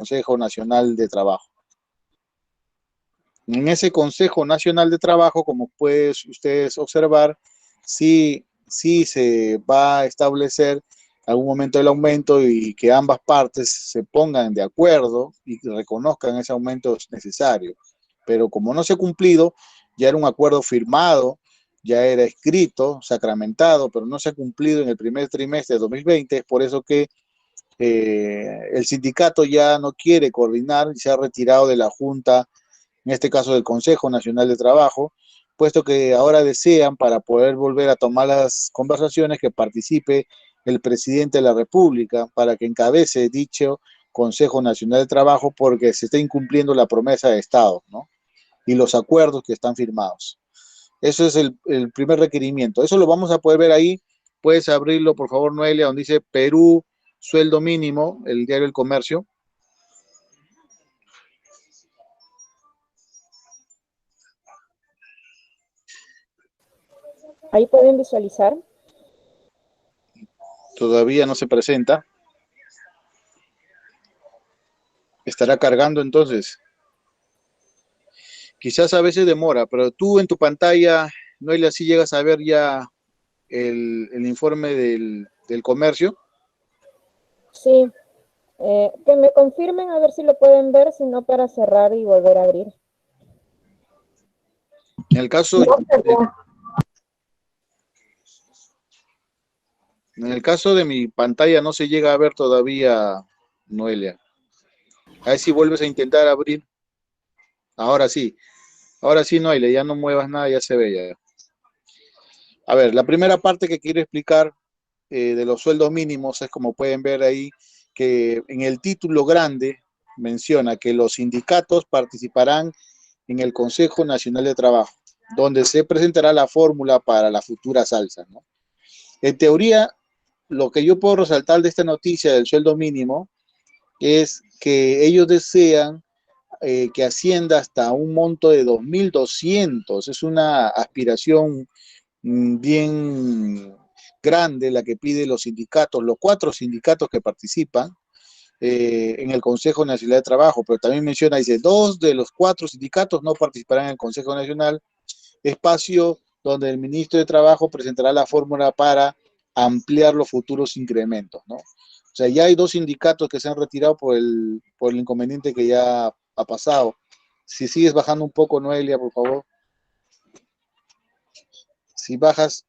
Consejo Nacional de Trabajo. En ese Consejo Nacional de Trabajo, como pueden ustedes observar, sí se va a establecer algún momento el aumento y que ambas partes se pongan de acuerdo y reconozcan ese aumento necesario. Pero como no se ha cumplido, ya era un acuerdo firmado, ya era escrito, sacramentado, pero no se ha cumplido en el primer trimestre de 2020, es por eso que el sindicato ya no quiere coordinar y se ha retirado de la Junta, en este caso del Consejo Nacional de Trabajo, puesto que ahora desean, para poder volver a tomar las conversaciones, que participe el presidente de la República para que encabece dicho Consejo Nacional de Trabajo, porque se está incumpliendo la promesa de Estado, ¿no? Y los acuerdos que están firmados. Eso es el primer requerimiento. Eso lo vamos a poder ver ahí. Puedes abrirlo, por favor, Noelia, donde dice Perú, sueldo mínimo, el diario El Comercio. Ahí pueden visualizar. Todavía no se presenta. Estará cargando entonces. Quizás a veces demora, pero tú en tu pantalla, Noelia, sí llegas a ver ya el informe del comercio. Sí, que me confirmen a ver si lo pueden ver, si no para cerrar y volver a abrir. En el caso, en el caso de mi pantalla no se llega a ver todavía, Noelia. A ver si vuelves a intentar abrir. Ahora sí, Noelia, ya no muevas nada, ya se ve ya. A ver, la primera parte que quiero explicar de los sueldos mínimos es, como pueden ver ahí, que en el título grande menciona que los sindicatos participarán en el Consejo Nacional de Trabajo, donde se presentará la fórmula para la futura alza, ¿no? En teoría, lo que yo puedo resaltar de esta noticia del sueldo mínimo es que ellos desean que ascienda hasta un monto de 2.200. Es una aspiración bien grande la que piden los sindicatos, los 4 sindicatos que participan en el Consejo Nacional de Trabajo, pero también menciona, dice, 2 de los 4 sindicatos no participarán en el Consejo Nacional, espacio donde el ministro de Trabajo presentará la fórmula para ampliar los futuros incrementos, ¿no? O sea, ya hay 2 sindicatos que se han retirado por el inconveniente que ya ha pasado. Si sigues bajando un poco, Noelia, por favor. Si bajas,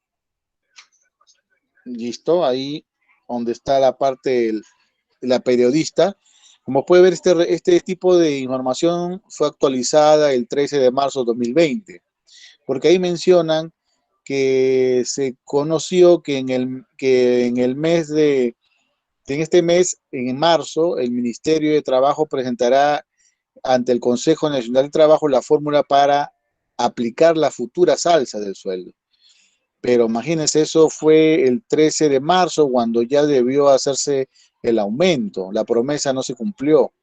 listo, ahí donde está la parte de la periodista. Como puede ver, este tipo de información fue actualizada el 13 de marzo de 2020, porque ahí mencionan que se conoció en este mes, en marzo, el Ministerio de Trabajo presentará ante el Consejo Nacional de Trabajo la fórmula para aplicar la futura alza del sueldo. Pero imagínense, eso fue el 13 de marzo, cuando ya debió hacerse el aumento. La promesa no se cumplió.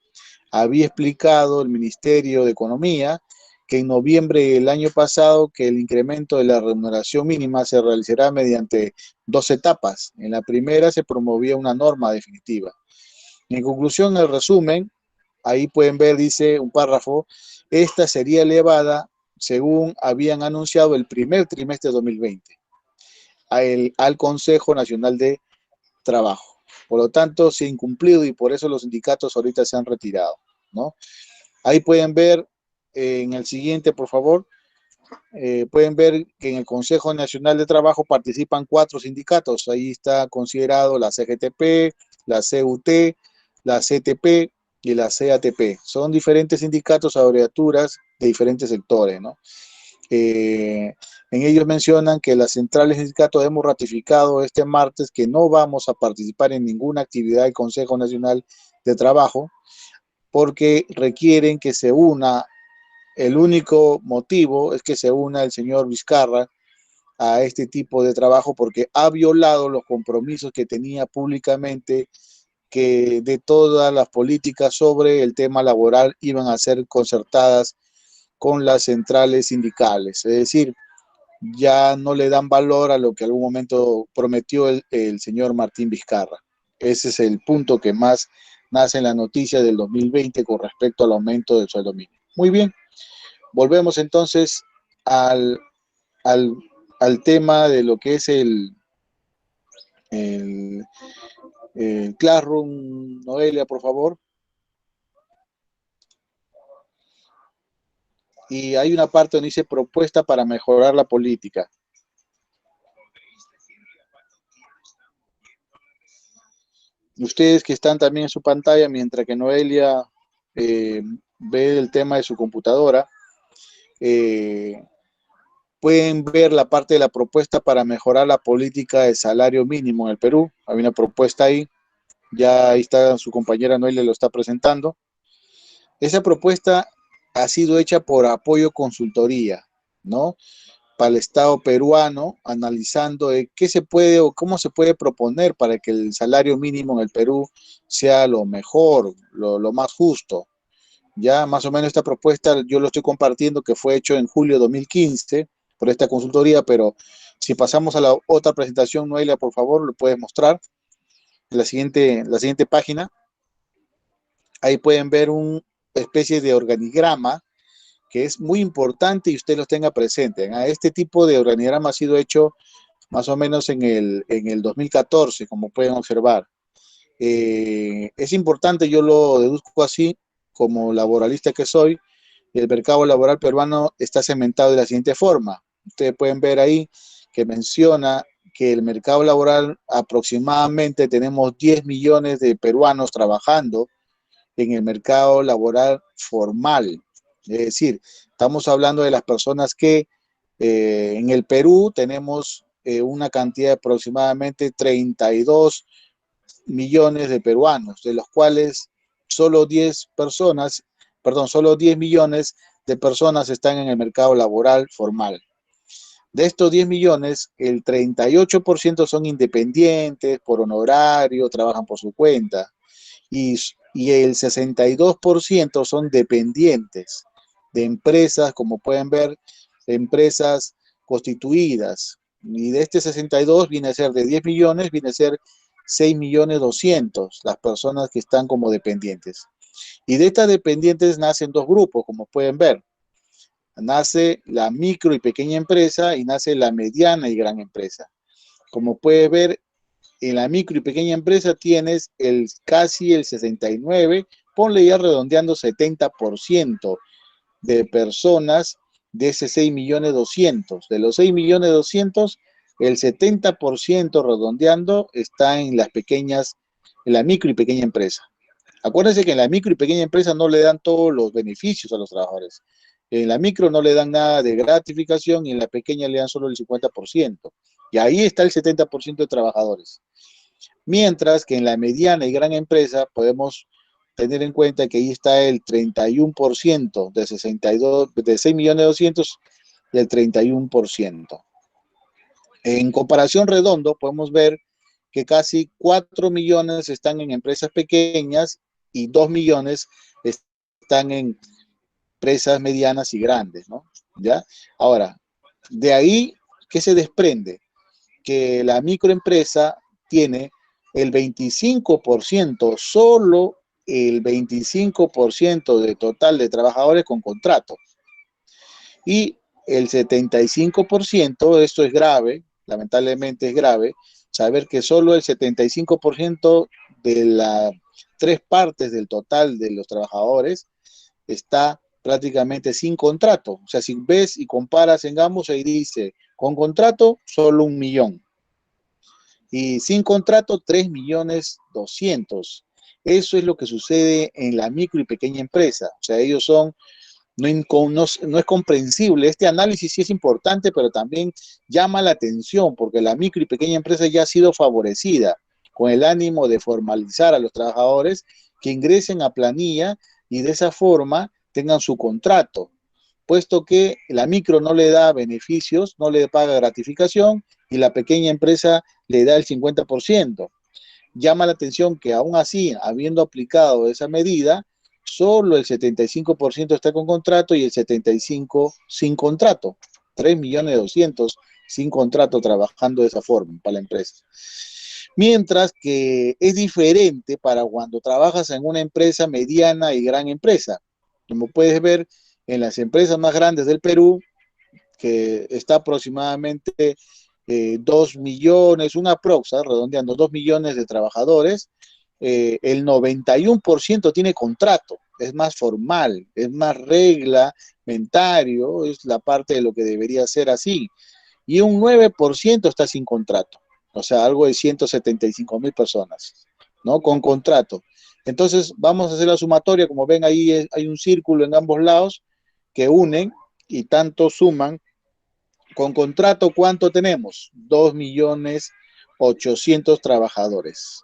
Había explicado el Ministerio de Economía que en noviembre del año pasado que el incremento de la remuneración mínima se realizará mediante 2 etapas. En la primera se promovía una norma definitiva. En conclusión, el resumen, ahí pueden ver, dice un párrafo, esta sería elevada según habían anunciado el primer trimestre de 2020 al Consejo Nacional de Trabajo. Por lo tanto, se ha incumplido y por eso los sindicatos ahorita se han retirado, ¿no? Ahí pueden ver en el siguiente, por favor, pueden ver que en el Consejo Nacional de Trabajo participan 4 sindicatos. Ahí está considerado la CGTP, la CUT, la CTP y la CATP. Son diferentes sindicatos, abreviaturas de diferentes sectores, ¿no? En ellos mencionan que las centrales de sindicatos hemos ratificado este martes que no vamos a participar en ninguna actividad del Consejo Nacional de Trabajo porque requieren que se una, el único motivo es que se una el señor Vizcarra a este tipo de trabajo porque ha violado los compromisos que tenía públicamente, que de todas las políticas sobre el tema laboral iban a ser concertadas con las centrales sindicales. Es decir, ya no le dan valor a lo que en algún momento prometió el señor Martín Vizcarra. Ese es el punto que más nace en la noticia del 2020 con respecto al aumento del sueldo mínimo. Muy bien, volvemos entonces al, al, al tema de lo que es el, el Classroom. Noelia, por favor. Y hay una parte donde dice propuesta para mejorar la política. Ustedes que están también en su pantalla, mientras que Noelia ve el tema de su computadora, eh, pueden ver la parte de la propuesta para mejorar la política de salario mínimo en el Perú. Hay una propuesta ahí, ya ahí está su compañera Noelia, lo está presentando. Esa propuesta ha sido hecha por Apoyo Consultoría, ¿no? Para el Estado peruano, analizando qué se puede o cómo se puede proponer para que el salario mínimo en el Perú sea lo mejor, lo más justo. Ya más o menos esta propuesta yo lo estoy compartiendo, que fue hecho en julio de 2015 por esta consultoría, pero si pasamos a la otra presentación, Noelia, por favor, lo puedes mostrar. La siguiente página, ahí pueden ver una especie de organigrama que es muy importante y usted los tenga presente. Este tipo de organigrama ha sido hecho más o menos en el 2014, como pueden observar. Es importante, yo lo deduzco así, como laboralista que soy, el mercado laboral peruano está cementado de la siguiente forma. Ustedes pueden ver ahí que menciona que el mercado laboral aproximadamente tenemos 10 millones de peruanos trabajando en el mercado laboral formal. Es decir, estamos hablando de las personas que en el Perú tenemos una cantidad de aproximadamente 32 millones de peruanos, de los cuales solo 10 personas, perdón, solo 10 millones de personas están en el mercado laboral formal. De estos 10 millones, el 38% son independientes, por honorario, trabajan por su cuenta, y el 62% son dependientes de empresas, como pueden ver, empresas constituidas. Y de este 62 viene a ser de 10 millones, viene a ser 6 millones 200 las personas que están como dependientes. Y de estas dependientes nacen dos grupos, como pueden ver. Nace la micro y pequeña empresa y nace la mediana y gran empresa. Como puedes ver, en la micro y pequeña empresa tienes casi el 69, ponle ya redondeando 70% de personas de ese 6 millones 200. De los 6 millones 200, el 70% redondeando está en las pequeñas, en la micro y pequeña empresa. Acuérdense que en la micro y pequeña empresa no le dan todos los beneficios a los trabajadores. En la micro no le dan nada de gratificación y en la pequeña le dan solo el 50%. Y ahí está el 70% de trabajadores. Mientras que en la mediana y gran empresa podemos tener en cuenta que ahí está el 31% de 62, de 6 millones 200 del 31%. En comparación redondo, podemos ver que casi 4 millones están en empresas pequeñas y 2 millones están en empresas medianas y grandes, ¿no? ¿Ya? Ahora, de ahí, ¿qué se desprende? Que la microempresa tiene el 25%, solo el 25% de total de trabajadores con contrato. Y el 75%, esto es grave, lamentablemente es grave, saber que solo el 75% de las tres partes del total de los trabajadores está prácticamente sin contrato. O sea, si ves y comparas en ambos, ahí dice, con contrato, solo 1 millón. Y sin contrato, 3 millones 200. Eso es lo que sucede en la micro y pequeña empresa. O sea, ellos son, no es comprensible. Este análisis sí es importante, pero también llama la atención porque la micro y pequeña empresa ya ha sido favorecida con el ánimo de formalizar a los trabajadores que ingresen a planilla y de esa forma tengan su contrato, puesto que la micro no le da beneficios, no le paga gratificación y la pequeña empresa le da el 50%. Llama la atención que aún así, habiendo aplicado esa medida, solo el 75% está con contrato y el 75% sin contrato. 3 millones 200 sin contrato trabajando de esa forma para la empresa. Mientras que es diferente para cuando trabajas en una empresa mediana y gran empresa. Como puedes ver, en las empresas más grandes del Perú, que está aproximadamente 2 millones, una proxa, redondeando 2 millones de trabajadores, el 91% tiene contrato, es más formal, es más reglamentario, es la parte de lo que debería ser así. Y un 9% está sin contrato, o sea, algo de 175.000 personas, ¿no? Con contrato. Entonces, vamos a hacer la sumatoria, como ven ahí hay un círculo en ambos lados que unen y tanto suman. Con contrato, ¿cuánto tenemos? 2.800.000 trabajadores.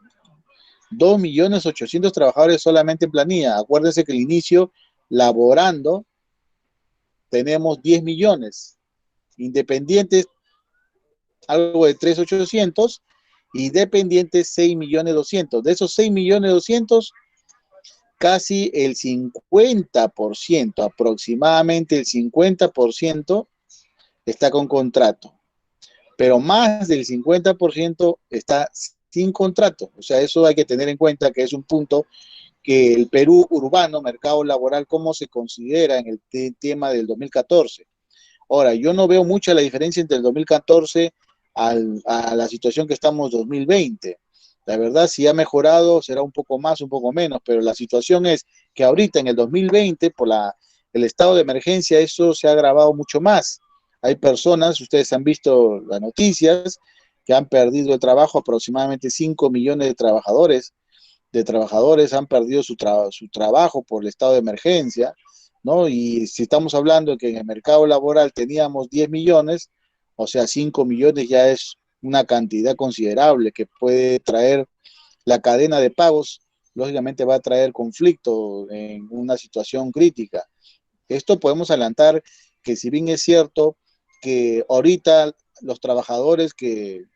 2.800.000 trabajadores solamente en planilla. Acuérdense que el inicio, laborando, tenemos 10 millones. Independientes, algo de 3.800.000 y dependientes 6.200.000. De esos 6.200.000, casi el 50%, aproximadamente el 50% está con contrato. Pero más del 50% está sin contrato. O sea, eso hay que tener en cuenta que es un punto que el Perú urbano, mercado laboral, cómo se considera en el tema del 2014. Ahora, yo no veo mucha la diferencia entre el 2014 a la situación que estamos en 2020. La verdad, si ha mejorado, será un poco más, un poco menos, pero la situación es que ahorita en el 2020, por el estado de emergencia, eso se ha agravado mucho más. Hay personas, ustedes han visto las noticias, que han perdido el trabajo, aproximadamente 5 millones de trabajadores han perdido su trabajo por el estado de emergencia, ¿no? Y si estamos hablando de que en el mercado laboral teníamos 10 millones, o sea, 5 millones ya es una cantidad considerable que puede traer la cadena de pagos, lógicamente va a traer conflicto en una situación crítica. Esto podemos adelantar que si bien es cierto que ahorita los trabajadores que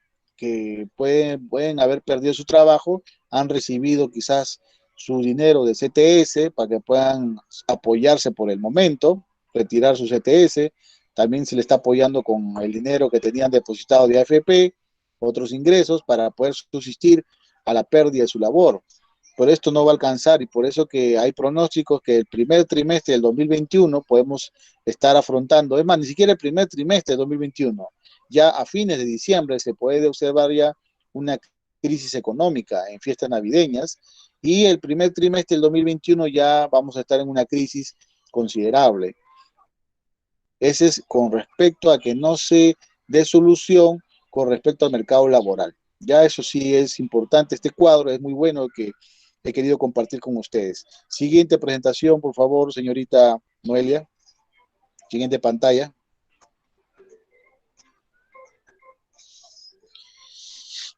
pueden haber perdido su trabajo han recibido quizás su dinero de CTS para que puedan apoyarse por el momento, retirar su CTS, también se le está apoyando con el dinero que tenían depositado de AFP, otros ingresos para poder subsistir a la pérdida de su labor. Pero esto no va a alcanzar y por eso que hay pronósticos que el primer trimestre del 2021 podemos estar afrontando, es más, ni siquiera el primer trimestre del 2021, ya a fines de diciembre se puede observar ya una crisis económica en fiestas navideñas y el primer trimestre del 2021 ya vamos a estar en una crisis considerable. Ese es con respecto a que no se dé solución con respecto al mercado laboral. Ya eso sí es importante, este cuadro es muy bueno que he querido compartir con ustedes. Siguiente presentación, por favor, señorita Noelia. Siguiente pantalla.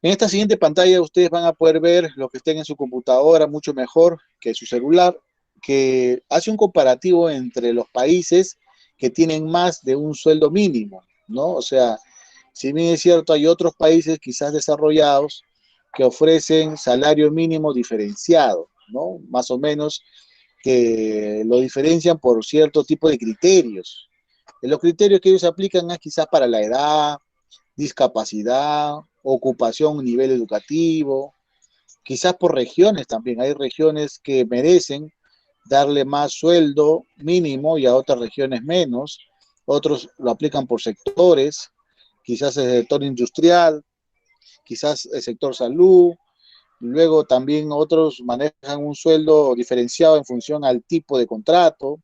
En esta siguiente pantalla ustedes van a poder ver lo que estén en su computadora mucho mejor que su celular, que hace un comparativo entre los países que tienen más de un sueldo mínimo, ¿no? O sea, si bien es cierto, hay otros países quizás desarrollados que ofrecen salario mínimo diferenciado, ¿no? Más o menos que lo diferencian por cierto tipo de criterios. Los criterios que ellos aplican es quizás para la edad, discapacidad, ocupación, nivel educativo, quizás por regiones también. Hay regiones que merecen darle más sueldo mínimo y a otras regiones menos. Otros lo aplican por sectores, quizás el sector industrial, quizás el sector salud. Luego también otros manejan un sueldo diferenciado en función al tipo de contrato.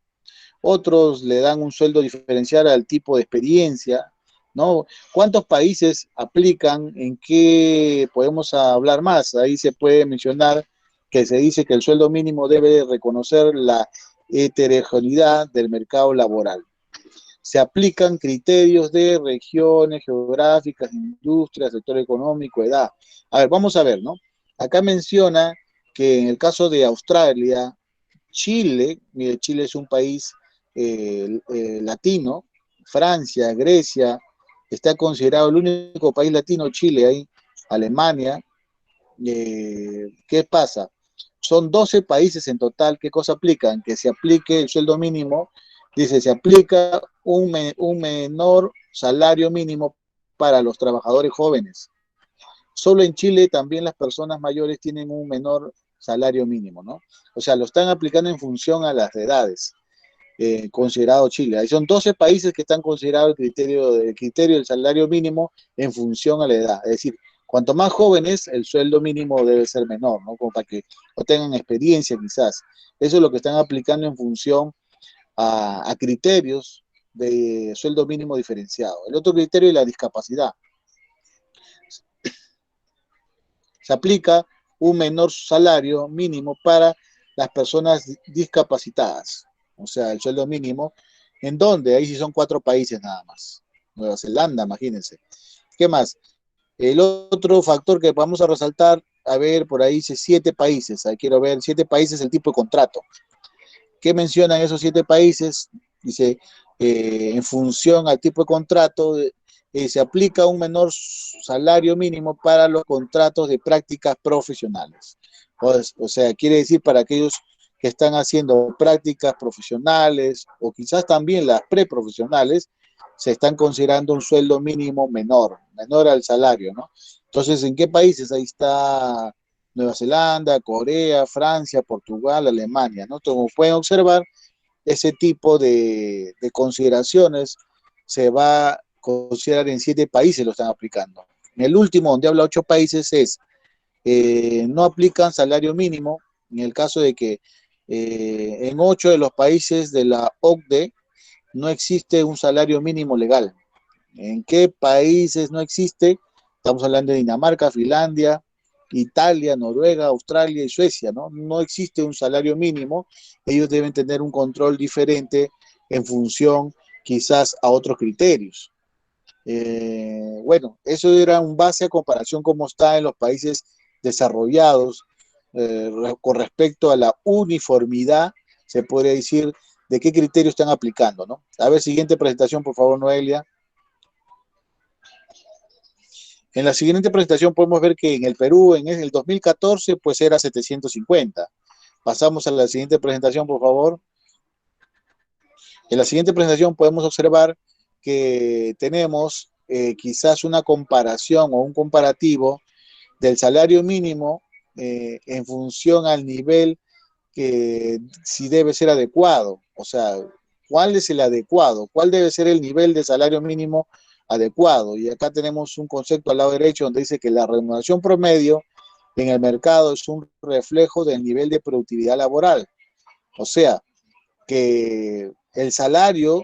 Otros le dan un sueldo diferencial al tipo de experiencia, ¿no? ¿Cuántos países aplican? ¿En qué podemos hablar más? Ahí se puede mencionar que se dice que el sueldo mínimo debe reconocer la heterogeneidad del mercado laboral. Se aplican criterios de regiones geográficas, industrias, sector económico, edad. A ver, vamos a ver, ¿no? Acá menciona que en el caso de Australia, Chile, mire, Chile es un país latino, Francia, Grecia, está considerado el único país latino, Chile, ahí, Alemania. ¿Qué pasa? Son 12 países en total, ¿qué cosa aplican? Que se aplique el sueldo mínimo, dice, se aplica un menor salario mínimo para los trabajadores jóvenes. solo en Chile también las personas mayores tienen un menor salario mínimo, ¿no? O sea, lo están aplicando en función a las edades, considerado Chile. Ahí son 12 países que están considerados el criterio del salario mínimo en función a la edad. Es decir, cuanto más jóvenes, el sueldo mínimo debe ser menor, ¿no? Como para que no tengan experiencia quizás. Eso es lo que están aplicando en función a criterios de sueldo mínimo diferenciado. El otro criterio es la discapacidad. Se aplica un menor salario mínimo para las personas discapacitadas, o sea, el sueldo mínimo, en donde ahí sí son 4 países nada más. Nueva Zelanda, imagínense. ¿Qué más? El otro factor que vamos a resaltar, a ver, por ahí dice 7 países, ahí quiero ver 7 países el tipo de contrato. ¿Qué mencionan esos 7 países? Dice, en función al tipo de contrato, se aplica un menor salario mínimo para los contratos de prácticas profesionales. O sea, quiere decir para aquellos que están haciendo prácticas profesionales o quizás también las preprofesionales, se están considerando un sueldo mínimo menor al salario, ¿no? Entonces, ¿en qué países? Ahí está Nueva Zelanda, Corea, Francia, Portugal, Alemania, ¿no? Como pueden observar, ese tipo de consideraciones se va a considerar en 7 países, lo están aplicando. En el último, donde habla 8 países, es no aplican salario mínimo, en el caso de que en 8 de los países de la OCDE no existe un salario mínimo legal. ¿En qué países no existe? Estamos hablando de Dinamarca, Finlandia, Italia, Noruega, Australia y Suecia, ¿no? No existe un salario mínimo. Ellos deben tener un control diferente en función quizás a otros criterios. Bueno, eso era un base a comparación cómo está en los países desarrollados con respecto a la uniformidad, se podría decir, de qué criterios están aplicando, ¿no? A ver, siguiente presentación, por favor, Noelia. En la siguiente presentación podemos ver que en el Perú, en el 2014, pues era 750. Pasamos a la siguiente presentación, por favor. En la siguiente presentación podemos observar que tenemos quizás una comparación o un comparativo del salario mínimo en función al nivel que si debe ser adecuado. O sea, ¿cuál es el adecuado? ¿Cuál debe ser el nivel de salario mínimo adecuado? Y acá tenemos un concepto al lado derecho donde dice que la remuneración promedio en el mercado es un reflejo del nivel de productividad laboral. O sea, que el salario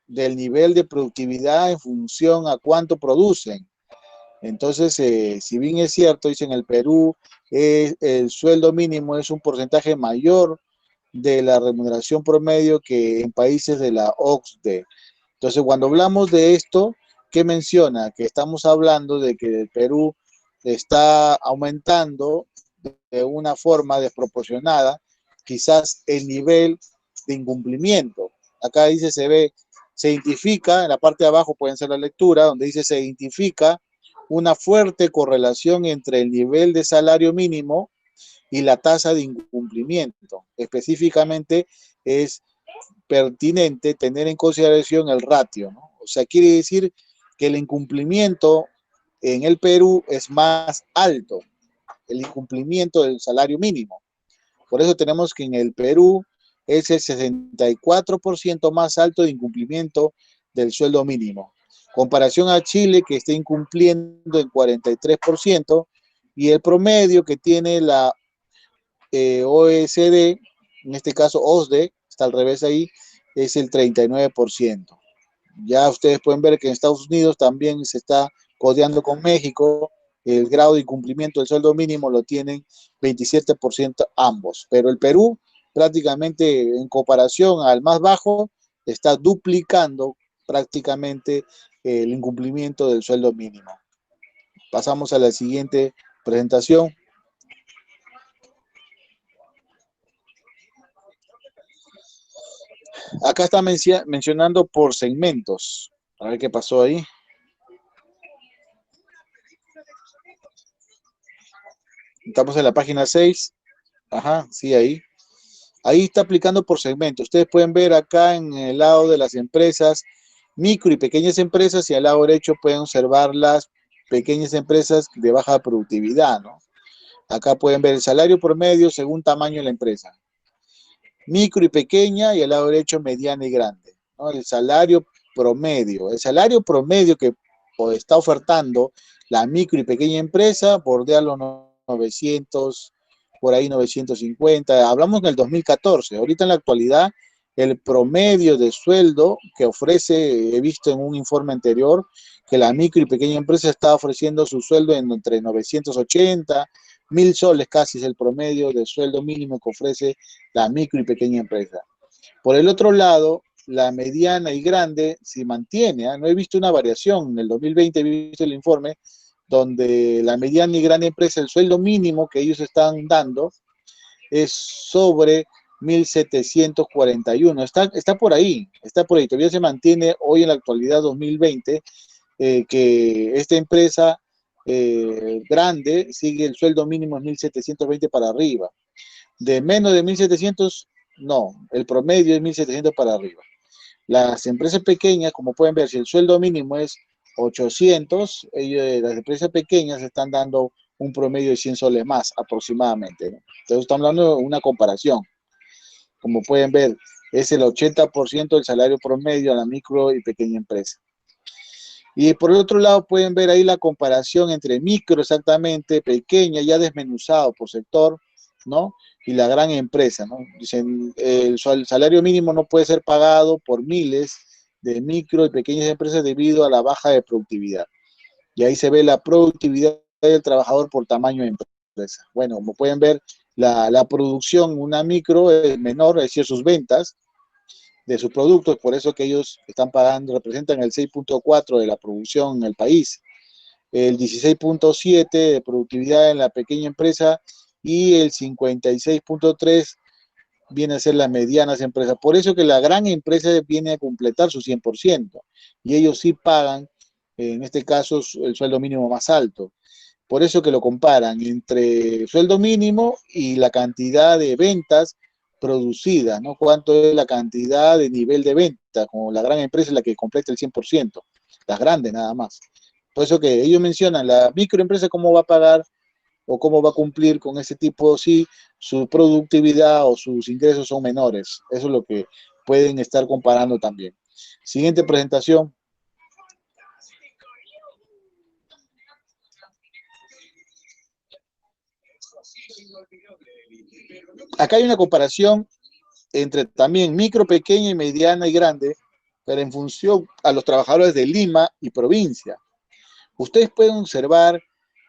del nivel de productividad en función a cuánto producen. Entonces, si bien es cierto, dicen en el Perú, el sueldo mínimo es un porcentaje mayor de la remuneración promedio que en países de la OCDE. Entonces, cuando hablamos de esto, ¿qué menciona? Que estamos hablando de que el Perú está aumentando de una forma desproporcionada, quizás el nivel de incumplimiento. Acá dice, se identifica, en la parte de abajo pueden ser la lectura, donde dice se identifica una fuerte correlación entre el nivel de salario mínimo y la tasa de incumplimiento. Específicamente es pertinente tener en consideración el ratio, ¿no? O sea, quiere decir que el incumplimiento en el Perú es más alto, el incumplimiento del salario mínimo. Por eso tenemos que en el Perú es el 64% más alto de incumplimiento del sueldo mínimo. Comparación a Chile, que está incumpliendo en 43%, y el promedio que tiene la OECD, en este caso OSDE, está al revés ahí, es el 39%. Ya ustedes pueden ver que en Estados Unidos también se está codeando con México, el grado de incumplimiento del sueldo mínimo lo tienen 27% ambos, pero el Perú prácticamente en comparación al más bajo está duplicando prácticamente el incumplimiento del sueldo mínimo. Pasamos a la siguiente presentación. Acá está mencionando por segmentos. A ver qué pasó ahí. Estamos en la página 6. Ajá, sí, ahí. Ahí está aplicando por segmento. Ustedes pueden ver acá en el lado de las empresas, micro y pequeñas empresas, y al lado derecho pueden observar las pequeñas empresas de baja productividad, ¿no? Acá pueden ver el salario promedio según tamaño de la empresa. Micro y pequeña, y al lado derecho mediana y grande, ¿no? El salario promedio que está ofertando la micro y pequeña empresa bordea los 900, por ahí 950, hablamos del 2014, ahorita en la actualidad el promedio de sueldo que ofrece, he visto en un informe anterior, que la micro y pequeña empresa está ofreciendo su sueldo entre 980, 1000 soles casi es el promedio de sueldo mínimo que ofrece la micro y pequeña empresa. Por el otro lado, la mediana y grande se mantiene, ¿eh? No he visto una variación. En el 2020 he visto el informe donde la mediana y grande empresa, el sueldo mínimo que ellos están dando es sobre 1741. Está por ahí, todavía se mantiene hoy en la actualidad 2020, que esta empresa grande sigue el sueldo mínimo en 1720 para arriba. De menos de 1700, no, el promedio es 1700 para arriba. Las empresas pequeñas, como pueden ver, si el sueldo mínimo es 800, las empresas pequeñas están dando un promedio de 100 soles más aproximadamente, ¿no? Entonces estamos hablando de una comparación. Como pueden ver, es el 80% del salario promedio a la micro y pequeña empresa. Y por el otro lado pueden ver ahí la comparación entre micro exactamente, pequeña, ya desmenuzado por sector, ¿no? Y la gran empresa, ¿no? Dicen, el salario mínimo no puede ser pagado por miles de micro y pequeñas empresas debido a la baja de productividad. Y ahí se ve la productividad del trabajador por tamaño de empresa. Bueno, como pueden ver, la producción, una micro es menor, es decir, sus ventas de sus productos, por eso que ellos están pagando, representan el 6.4 de la producción en el país, el 16.7 de productividad en la pequeña empresa y el 56.3 viene a ser las medianas empresas. Por eso que la gran empresa viene a completar su 100% y ellos sí pagan, en este caso, el sueldo mínimo más alto. Por eso que lo comparan entre sueldo mínimo y la cantidad de ventas producidas, ¿no? Cuánto es la cantidad de nivel de venta, como la gran empresa es la que completa el 100%, las grandes nada más. Por eso que ellos mencionan, la microempresa cómo va a pagar o cómo va a cumplir con ese tipo si su productividad o sus ingresos son menores. Eso es lo que pueden estar comparando también. Siguiente presentación. Acá hay una comparación entre también micro, pequeña y mediana y grande, pero en función a los trabajadores de Lima y provincia. Ustedes pueden observar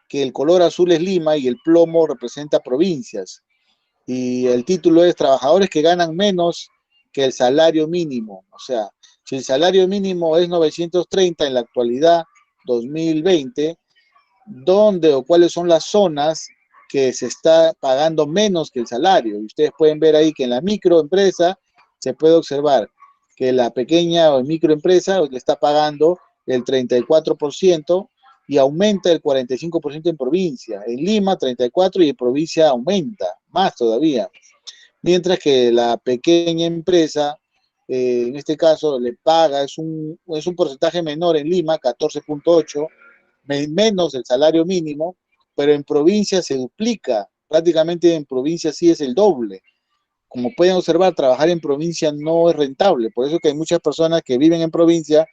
que el color azul es Lima y el plomo representa provincias. Y el título es Trabajadores que ganan menos que el salario mínimo. O sea, si el salario mínimo es 930 en la actualidad 2020, ¿dónde o cuáles son las zonas que se está pagando menos que el salario? Y ustedes pueden ver ahí que en la microempresa se puede observar que la pequeña o microempresa le está pagando el 34% y aumenta el 45% en provincia. En Lima 34% y en provincia aumenta más todavía. Mientras que la pequeña empresa, en este caso, le paga, es un porcentaje menor en Lima, 14.8%, menos el salario mínimo, pero en provincia se duplica, prácticamente en provincia sí es el doble. Como pueden observar, trabajar en provincia no es rentable, por eso que hay muchas personas que viven en provincia,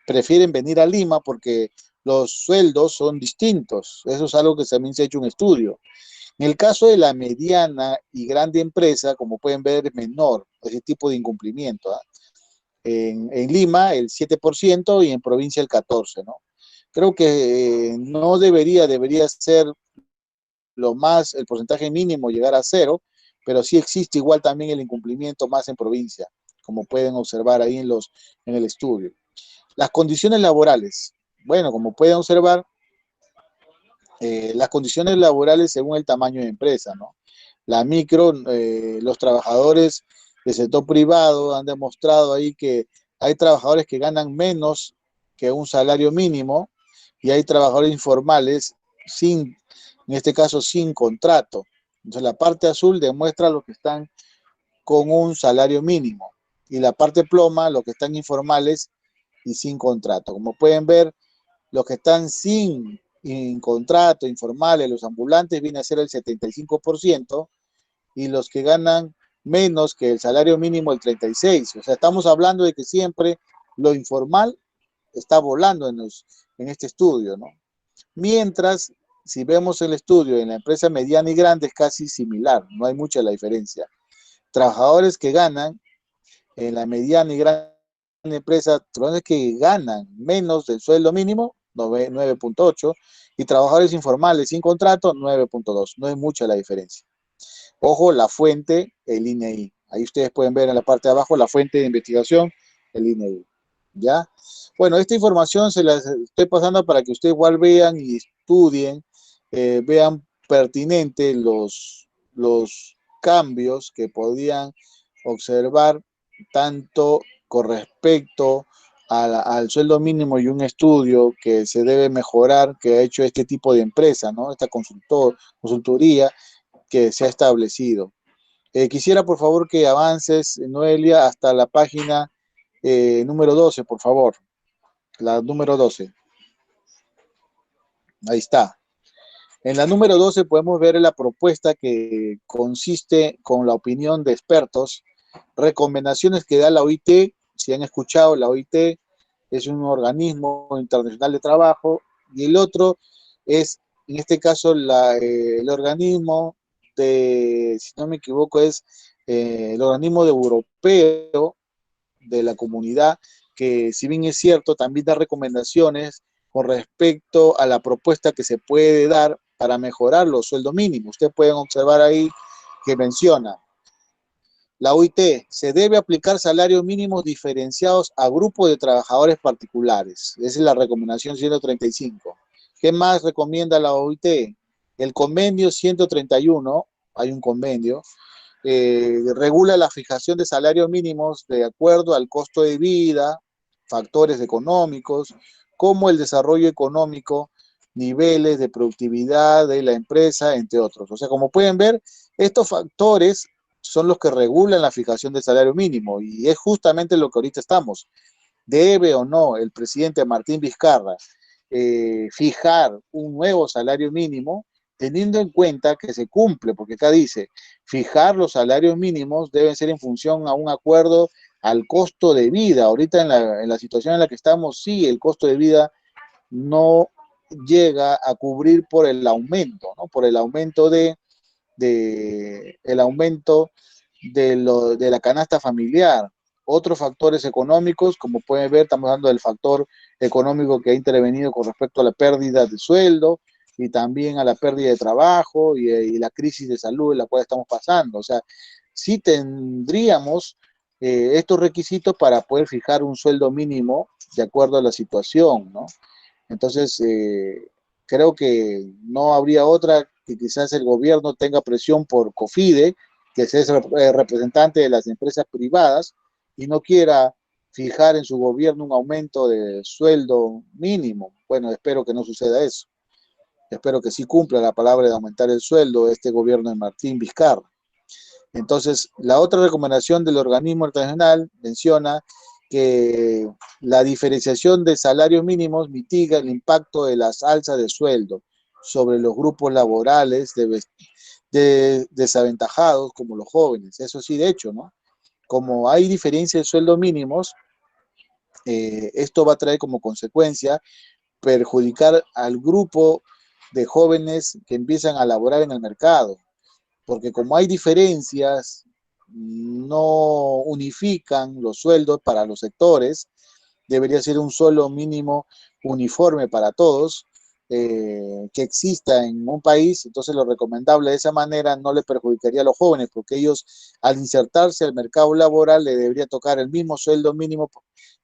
prefieren venir a Lima porque los sueldos son distintos, eso es algo que también se ha hecho un estudio. En el caso de la mediana y grande empresa, como pueden ver, es menor ese tipo de incumplimiento, ¿eh? En Lima el 7% y en provincia el 14%, ¿no? Creo que no debería ser el porcentaje mínimo llegar a cero, pero sí existe igual también el incumplimiento más en provincia, como pueden observar ahí en el estudio. Las condiciones laborales. Bueno, como pueden observar, las condiciones laborales según el tamaño de empresa, ¿no? La micro, los trabajadores del sector privado han demostrado ahí que hay trabajadores que ganan menos que un salario mínimo y hay trabajadores informales en este caso sin contrato. Entonces la parte azul demuestra los que están con un salario mínimo y la parte ploma los que están informales y sin contrato. Como pueden ver, los que están sin en contrato, informales, los ambulantes, viene a ser el 75%, y los que ganan menos que el salario mínimo el 36%. O sea, estamos hablando de que siempre lo informal está volando en este estudio, ¿no? Mientras, si vemos el estudio en la empresa mediana y grande, es casi similar, no hay mucha la diferencia. Trabajadores que ganan en la mediana y gran empresa, trabajadores que ganan menos del sueldo mínimo, 9.8, y trabajadores informales sin contrato, 9.2. No es mucha la diferencia. Ojo, la fuente, el INEI. Ahí ustedes pueden ver en la parte de abajo la fuente de investigación, el INEI. ¿Ya? Bueno, esta información se la estoy pasando para que ustedes igual vean y estudien, vean pertinentes los cambios que podían observar tanto con respecto al sueldo mínimo y un estudio que se debe mejorar que ha hecho este tipo de empresa, ¿no? Esta consultoría que se ha establecido. Quisiera, por favor, que avances, Noelia, hasta la página número 12, por favor. La número 12. Ahí está. En la número 12 podemos ver la propuesta que consiste con la opinión de expertos, recomendaciones que da la OIT. Si han escuchado, la OIT es un organismo internacional de trabajo, y el otro es, en este caso, el organismo de, si no me equivoco, es el organismo europeo de la comunidad, que si bien es cierto, también da recomendaciones con respecto a la propuesta que se puede dar para mejorar los sueldos mínimos. Ustedes pueden observar ahí que menciona: la OIT, se debe aplicar salarios mínimos diferenciados a grupos de trabajadores particulares. Esa es la recomendación 135. ¿Qué más recomienda la OIT? El convenio 131, hay un convenio, regula la fijación de salarios mínimos de acuerdo al costo de vida, factores económicos, como el desarrollo económico, niveles de productividad de la empresa, entre otros. O sea, como pueden ver, estos factores son los que regulan la fijación del salario mínimo, y es justamente lo que ahorita estamos. ¿Debe o no el presidente Martín Vizcarra fijar un nuevo salario mínimo, teniendo en cuenta que se cumple? Porque acá dice, fijar los salarios mínimos deben ser en función a un acuerdo al costo de vida. Ahorita en la situación en la que estamos, sí, el costo de vida no llega a cubrir por el aumento, ¿no? Por el aumento el aumento de la canasta familiar. Otros factores económicos, como pueden ver, estamos hablando del factor económico que ha intervenido con respecto a la pérdida de sueldo y también a la pérdida de trabajo y la crisis de salud en la cual estamos pasando. O sea, sí tendríamos estos requisitos para poder fijar un sueldo mínimo de acuerdo a la situación, ¿no? Entonces, creo que no habría otra que quizás el gobierno tenga presión por COFIDE, que es el representante de las empresas privadas, y no quiera fijar en su gobierno un aumento de sueldo mínimo. Bueno, espero que no suceda eso. Espero que sí cumpla la palabra de aumentar el sueldo de este gobierno de Martín Vizcarra. Entonces, la otra recomendación del organismo internacional menciona que la diferenciación de salarios mínimos mitiga el impacto de las alzas de sueldo sobre los grupos laborales desaventajados como los jóvenes. Eso sí, de hecho, ¿no? Como hay diferencia de sueldos mínimos, esto va a traer como consecuencia perjudicar al grupo de jóvenes que empiezan a laborar en el mercado, porque como hay diferencias, no unifican los sueldos para los sectores. Debería ser un solo mínimo uniforme para todos, que exista en un país. Entonces lo recomendable de esa manera no le perjudicaría a los jóvenes, porque ellos, al insertarse al mercado laboral, le debería tocar el mismo sueldo mínimo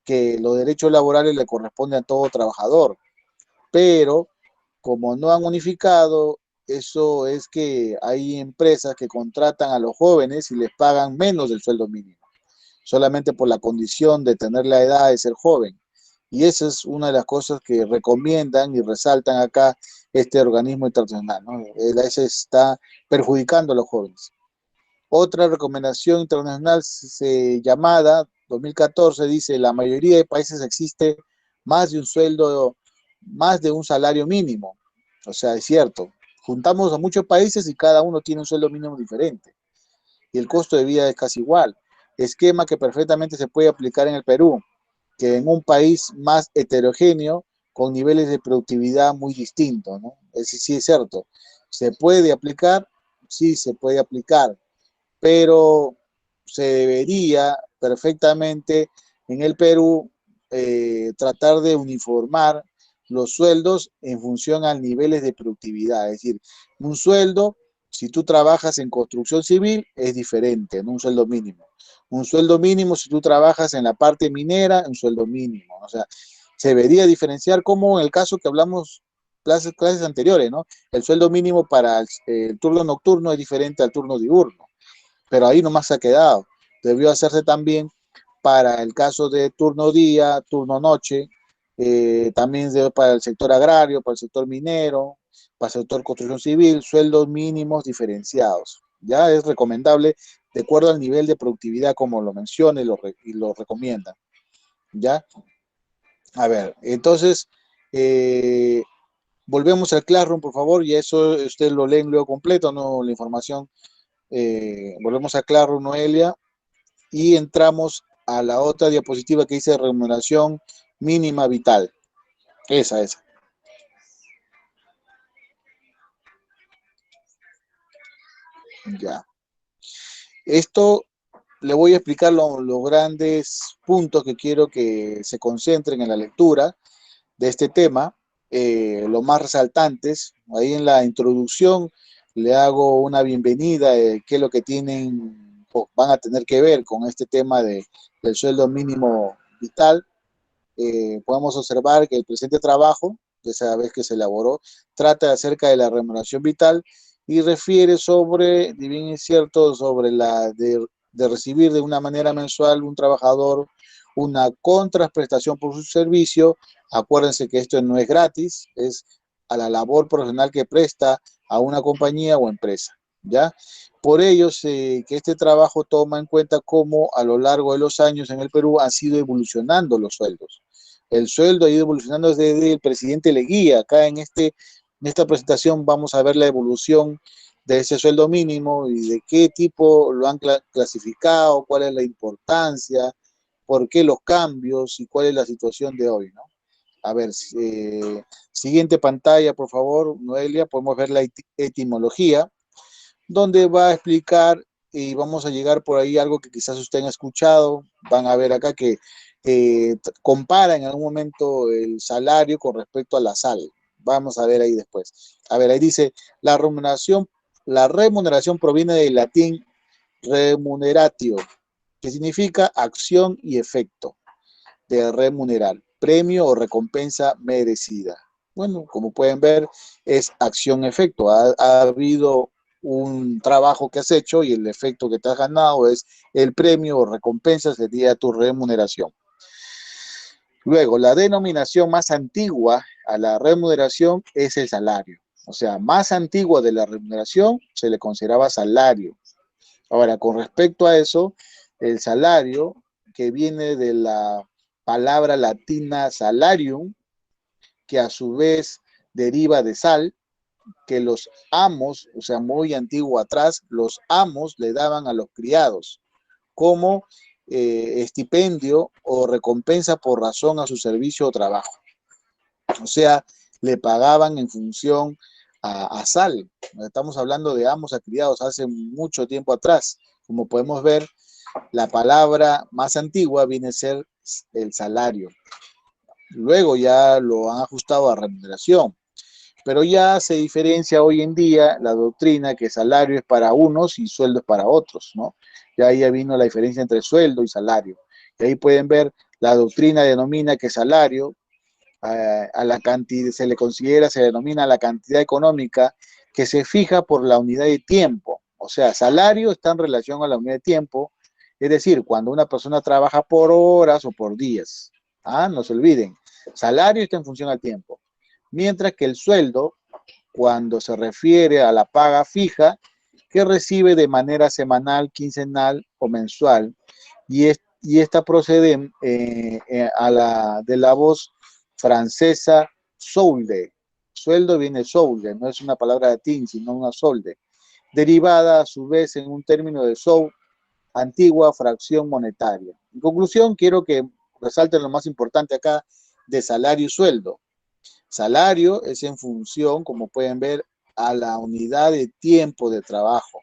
que los derechos laborales le corresponden a todo trabajador. Pero como no han unificado, eso es que hay empresas que contratan a los jóvenes y les pagan menos del sueldo mínimo, solamente por la condición de tener la edad de ser joven. Y esa es una de las cosas que recomiendan y resaltan acá este organismo internacional, ¿no? Ese está perjudicando a los jóvenes. Otra recomendación internacional llamada 2014 dice: la mayoría de países existe más de un sueldo, más de un salario mínimo. O sea, es cierto, juntamos a muchos países y cada uno tiene un sueldo mínimo diferente y el costo de vida es casi igual. Esquema que perfectamente se puede aplicar en el Perú, que en un país más heterogéneo, con niveles de productividad muy distintos, ¿no? Es sí es cierto. ¿Se puede aplicar? Sí, se puede aplicar, pero se debería perfectamente en el Perú tratar de uniformar los sueldos en función a niveles de productividad. Es decir, un sueldo, si tú trabajas en construcción civil, es diferente, no un sueldo mínimo. Un sueldo mínimo, si tú trabajas en la parte minera, un sueldo mínimo. O sea, se debería diferenciar como en el caso que hablamos clases anteriores, ¿no? El sueldo mínimo para el turno nocturno es diferente al turno diurno, pero ahí nomás se ha quedado. Debió hacerse también para el caso de turno día, turno noche, también para el sector agrario, para el sector minero, para el sector construcción civil, sueldos mínimos diferenciados. Ya es recomendable de acuerdo al nivel de productividad como lo menciona y lo recomienda. ¿Ya? A ver, entonces, eh, volvemos al Classroom, por favor, y eso usted lo leen luego completo, no la información. Volvemos a Classroom, Noelia, y entramos a la otra diapositiva que dice remuneración mínima vital. Esa. Ya. Esto le voy a explicar los grandes puntos que quiero que se concentren en la lectura de este tema, los más resaltantes. Ahí en la introducción le hago una bienvenida de qué es lo que tienen o van a tener que ver con este tema del sueldo mínimo vital. Podemos observar que el presente trabajo, de esa vez que se elaboró, trata acerca de la remuneración vital y refiere sobre, y bien es cierto, sobre de recibir de una manera mensual un trabajador una contraprestación por su servicio. Acuérdense que esto no es gratis, es a la labor profesional que presta a una compañía o empresa, ¿ya? Por ello, que este trabajo toma en cuenta cómo a lo largo de los años en el Perú han sido evolucionando los sueldos. El sueldo ha ido evolucionando desde el presidente Leguía. Acá en esta presentación vamos a ver la evolución de ese sueldo mínimo y de qué tipo lo han clasificado, cuál es la importancia, por qué los cambios y cuál es la situación de hoy, ¿no? A ver, siguiente pantalla, por favor, Noelia, podemos ver la etimología, donde va a explicar y vamos a llegar por ahí algo que quizás ustedes han escuchado, van a ver acá que compara en algún momento el salario con respecto a la sal. Vamos a ver ahí después. A ver, ahí dice, la remuneración proviene del latín remuneratio, que significa acción y efecto de remunerar, premio o recompensa merecida. Bueno, como pueden ver, es acción-efecto. Ha habido un trabajo que has hecho y el efecto que te has ganado es el premio o recompensa, sería tu remuneración. Luego, la denominación más antigua a la remuneración es el salario. O sea, más antigua de la remuneración se le consideraba salario. Ahora, con respecto a eso, el salario, que viene de la palabra latina salarium, que a su vez deriva de sal, que los amos, o sea, muy antiguo atrás, los amos le daban a los criados como estipendio o recompensa por razón a su servicio o trabajo. O sea, le pagaban en función a sal. Estamos hablando de amos a criados hace mucho tiempo atrás. Como podemos ver, la palabra más antigua viene a ser el salario. Luego ya lo han ajustado a remuneración. Pero ya se diferencia hoy en día la doctrina que salario es para unos y sueldo es para otros, ¿no? Ya vino la diferencia entre sueldo y salario. Y ahí pueden ver, la doctrina denomina que salario a la cantidad, se denomina la cantidad económica que se fija por la unidad de tiempo. O sea, salario está en relación a la unidad de tiempo, es decir, cuando una persona trabaja por horas o por días. No se olviden, salario está en función al tiempo. Mientras que el sueldo, cuando se refiere a la paga fija, que recibe de manera semanal, quincenal o mensual, y esta procede de la voz francesa solde, sueldo viene solde, no es una palabra latín, sino una solde, derivada a su vez en un término de sol, antigua fracción monetaria. En conclusión, quiero que resalten lo más importante acá de salario y sueldo. Salario es en función, como pueden ver, a la unidad de tiempo de trabajo.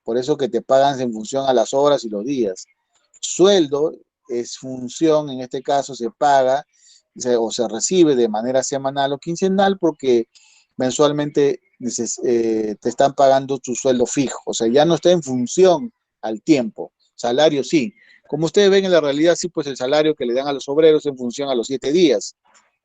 Por eso que te pagan en función a las horas y los días. Sueldo es función, en este caso se paga o se recibe de manera semanal o quincenal porque mensualmente te están pagando tu sueldo fijo. O sea, ya no está en función al tiempo. Salario sí. Como ustedes ven en la realidad, sí, pues el salario que le dan a los obreros en función a los 7 días.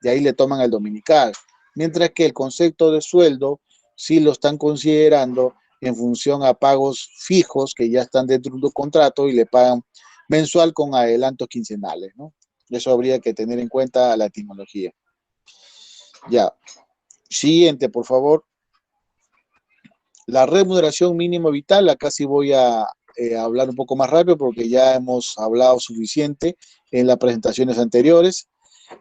De ahí le toman el dominical. Mientras que el concepto de sueldo sí lo están considerando en función a pagos fijos que ya están dentro de un contrato y le pagan mensual con adelantos quincenales, ¿no? Eso habría que tener en cuenta la etimología. Ya. Siguiente, por favor. La remuneración mínima vital, acá sí voy a hablar un poco más rápido porque ya hemos hablado suficiente en las presentaciones anteriores.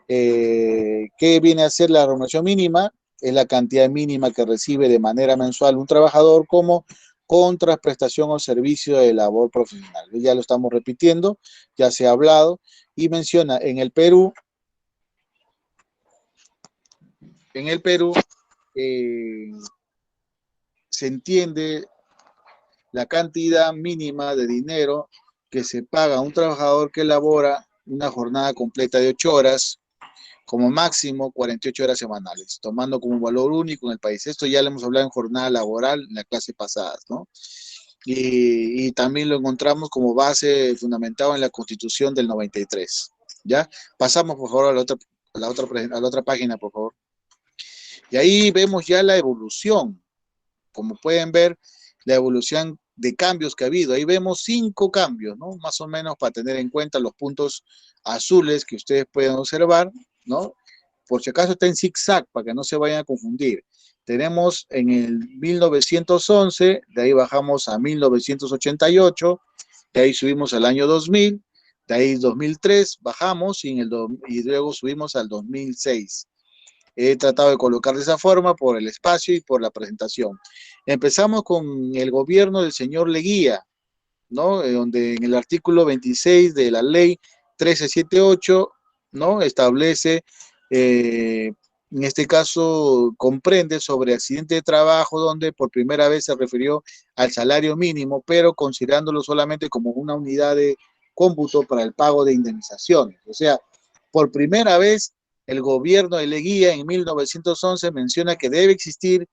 ¿Qué viene a ser la remuneración mínima? Es la cantidad mínima que recibe de manera mensual un trabajador como contraprestación o servicio de labor profesional. Ya lo estamos repitiendo, ya se ha hablado y menciona en el Perú eh, se entiende la cantidad mínima de dinero que se paga a un trabajador que elabora una jornada completa de 8 horas, como máximo 48 horas semanales, tomando como valor único en el país. Esto ya lo hemos hablado en jornada laboral en la clase pasada, ¿no? Y también lo encontramos como base fundamentado en la Constitución del 93. ¿Ya? Pasamos, por favor, a la otra página, por favor. Y ahí vemos ya la evolución. Como pueden ver, la evolución de cambios que ha habido. Ahí vemos 5 cambios, ¿no? Más o menos para tener en cuenta los puntos azules que ustedes pueden observar, ¿no? Por si acaso está en zigzag, para que no se vayan a confundir. Tenemos en el 1911, de ahí bajamos a 1988, de ahí subimos al año 2000, de ahí 2003 bajamos y luego subimos al 2006. He tratado de colocar de esa forma por el espacio y por la presentación. Empezamos con el gobierno del señor Leguía, ¿no? Donde en el artículo 26 de la ley 1378, ¿no? Establece, en este caso, comprende sobre accidente de trabajo, donde por primera vez se refirió al salario mínimo, pero considerándolo solamente como una unidad de cómputo para el pago de indemnizaciones. O sea, por primera vez el gobierno de Leguía en 1911 menciona que debe existir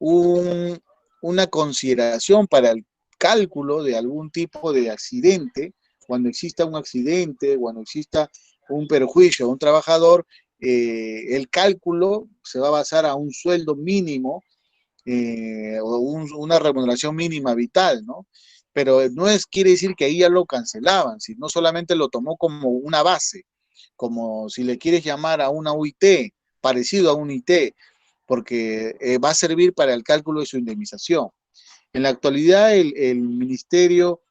una consideración para el cálculo de algún tipo de accidente, cuando exista un accidente, cuando exista un perjuicio a un trabajador, el cálculo se va a basar a un sueldo mínimo o una remuneración mínima vital, ¿no? Pero no quiere decir que ahí ya lo cancelaban, sino solamente lo tomó como una base, como si le quieres llamar a una UIT, parecido a un IT, porque va a servir para el cálculo de su indemnización. En la actualidad, el Ministerio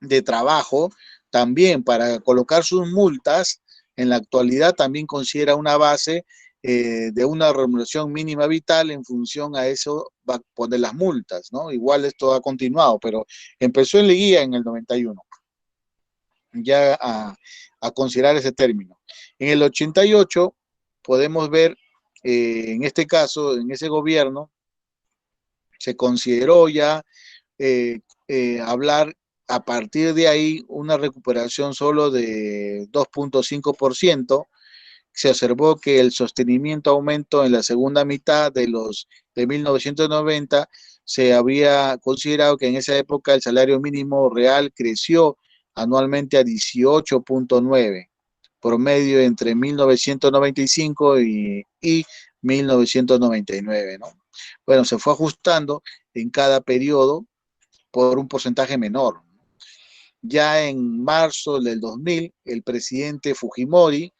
de Trabajo también para colocar sus multas, en la actualidad también considera una base de una remuneración mínima vital en función a eso va a poner las multas, ¿no? Igual esto ha continuado, pero empezó en Leguía en el 91 ya a considerar ese término. En el 88 podemos ver, en este caso, en ese gobierno, se consideró ya hablar a partir de ahí una recuperación solo de 2.5%. Se observó que el sostenimiento aumentó en la segunda mitad de 1990. Se había considerado que en esa época el salario mínimo real creció anualmente a 18.9, promedio entre 1995 y 1999, ¿no? Bueno, se fue ajustando en cada periodo por un porcentaje menor. Ya en marzo del 2000, el presidente Fujimori,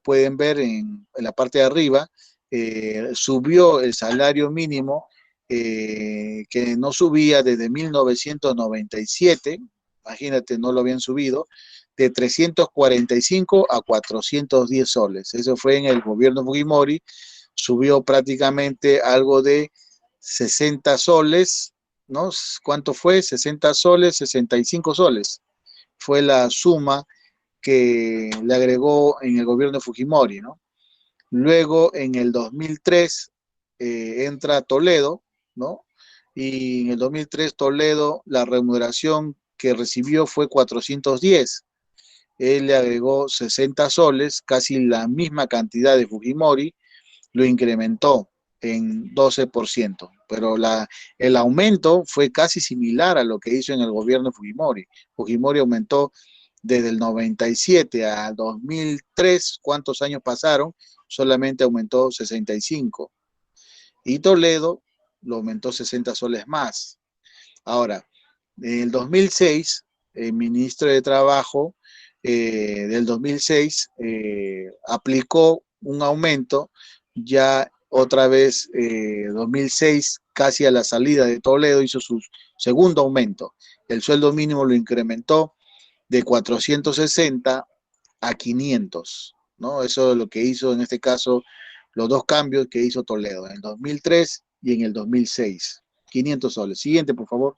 pueden ver en la parte de arriba, subió el salario mínimo que no subía desde 1997, imagínate, no lo habían subido, de 345 a 410 soles. Eso fue en el gobierno Fujimori, subió prácticamente algo de 60 soles, ¿no? ¿Cuánto fue? 60 soles, 65 soles. Fue la suma que le agregó en el gobierno de Fujimori, ¿no? Luego, en el 2003, entra Toledo, ¿no? Y en el 2003 Toledo, la remuneración que recibió fue 410. Él le agregó 60 soles, casi la misma cantidad de Fujimori, lo incrementó en 12%, pero el aumento fue casi similar a lo que hizo en el gobierno de Fujimori. Fujimori aumentó desde el 97 a 2003, ¿cuántos años pasaron? Solamente aumentó 65. Y Toledo lo aumentó 60 soles más. Ahora, en el 2006, el ministro de Trabajo del 2006 aplicó un aumento ya otra vez, 2006, casi a la salida de Toledo, hizo su segundo aumento. El sueldo mínimo lo incrementó de 460 a 500, ¿no? Eso es lo que hizo en este caso, los dos cambios que hizo Toledo, en el 2003 y en el 2006. 500 soles. Siguiente, por favor.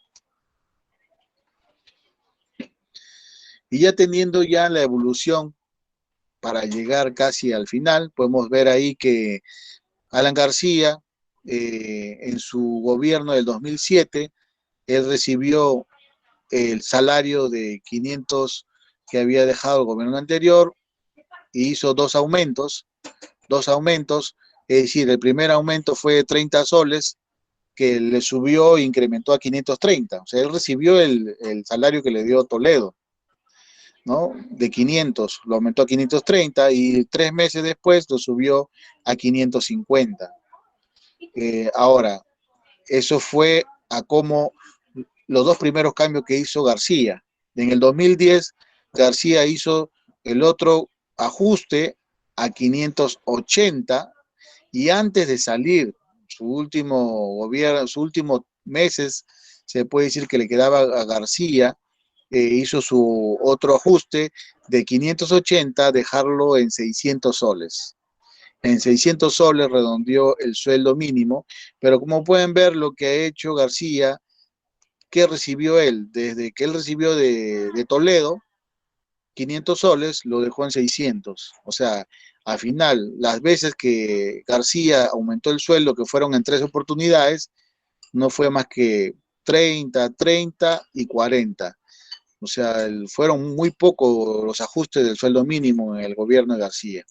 Y ya teniendo ya la evolución para llegar casi al final, podemos ver ahí que Alan García, en su gobierno del 2007, él recibió el salario de 500 que había dejado el gobierno anterior y hizo dos aumentos, es decir, el primer aumento fue de 30 soles, que le subió e incrementó a 530, o sea, él recibió el salario que le dio Toledo, ¿no? De 500, lo aumentó a 530 y 3 meses después lo subió a 550. Ahora, eso fue a como los dos primeros cambios que hizo García. En el 2010, García hizo el otro ajuste a 580 y antes de salir su último gobierno, sus últimos meses, se puede decir que le quedaba a García, hizo su otro ajuste de 580, dejarlo en 600 soles. En 600 soles redondeó el sueldo mínimo, pero como pueden ver lo que ha hecho García, ¿qué recibió él? Desde que él recibió de Toledo, 500 soles, lo dejó en 600. O sea, al final, las veces que García aumentó el sueldo, que fueron en 3 oportunidades, no fue más que 30, 30 y 40. O sea, fueron muy pocos los ajustes del sueldo mínimo en el gobierno de García.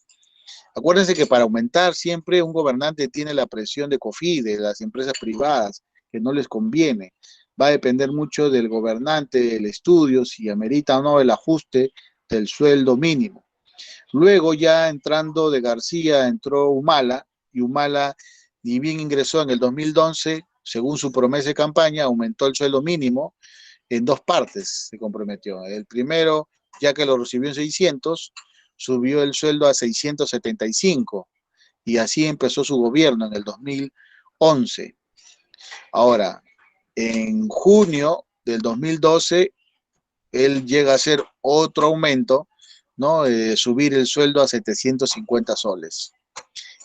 Acuérdense que para aumentar siempre un gobernante tiene la presión de COFIDE, de las empresas privadas, que no les conviene. Va a depender mucho del gobernante, del estudio, si amerita o no el ajuste del sueldo mínimo. Luego ya entrando de García entró Humala, y Humala ni bien ingresó en el 2011, según su promesa de campaña, aumentó el sueldo mínimo en dos partes, se comprometió. El primero, ya que lo recibió en 600, subió el sueldo a 675 y así empezó su gobierno en el 2011. Ahora, en junio del 2012, él llega a hacer otro aumento, ¿no? Subir el sueldo a 750 soles.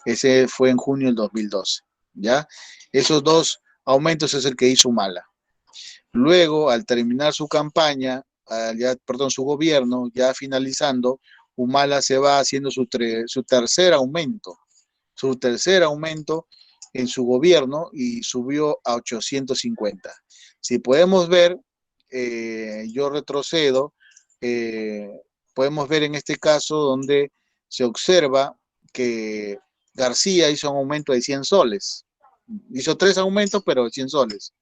Ese fue en junio del 2012, ¿ya? Esos dos aumentos es el que hizo Humala. Luego, al terminar su campaña, su gobierno, ya finalizando, Humala se va haciendo su tercer aumento en su gobierno y subió a 850. Si podemos ver, yo retrocedo, eh, podemos ver en este caso donde se observa que García hizo un aumento de 100 soles. Hizo 3 aumentos, pero de 100 soles.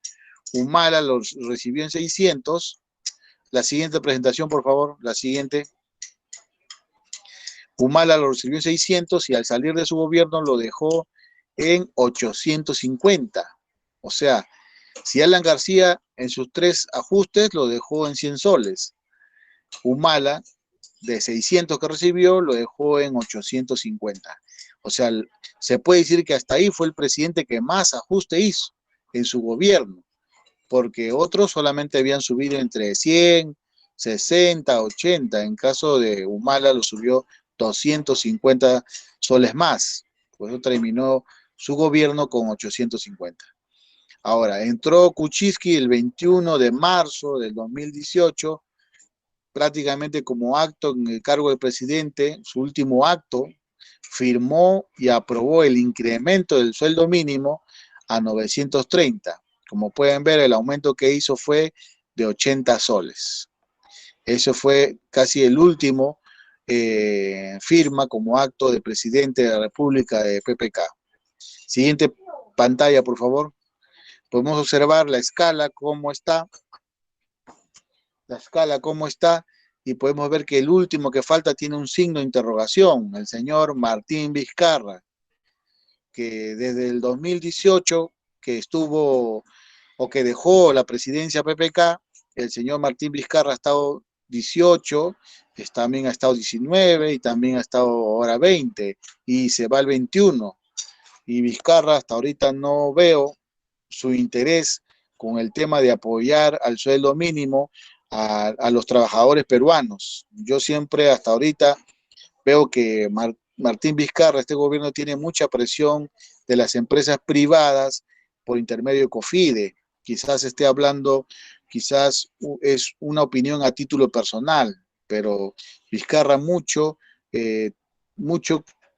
Humala los recibió en 600. La siguiente presentación, por favor, la siguiente. Humala lo recibió en 600 y al salir de su gobierno lo dejó en 850. O sea, si Alan García en sus 3 ajustes lo dejó en 100 soles, Humala de 600 que recibió lo dejó en 850. O sea, se puede decir que hasta ahí fue el presidente que más ajuste hizo en su gobierno, porque otros solamente habían subido entre 100, 60, 80. En caso de Humala lo subió 250 soles más. Por eso terminó su gobierno con 850. Ahora, entró Kuczynski el 21 de marzo del 2018, prácticamente como acto en el cargo del presidente, su último acto, firmó y aprobó el incremento del sueldo mínimo a 930. Como pueden ver, el aumento que hizo fue de 80 soles. Eso fue casi el último firma como acto de presidente de la República de PPK. Siguiente pantalla, por favor. Podemos observar la escala, cómo está, y podemos ver que el último que falta tiene un signo de interrogación, el señor Martín Vizcarra, que desde el 2018 que estuvo o que dejó la presidencia PPK, el señor Martín Vizcarra ha estado 18, también ha estado 19 y también ha estado ahora 20 y se va el 21. Y Vizcarra hasta ahorita no veo su interés con el tema de apoyar al sueldo mínimo a los trabajadores peruanos. Yo siempre hasta ahorita veo que Martín Vizcarra, este gobierno tiene mucha presión de las empresas privadas por intermedio de COFIDE. Quizás esté hablando, quizás es una opinión a título personal, pero Vizcarra mucho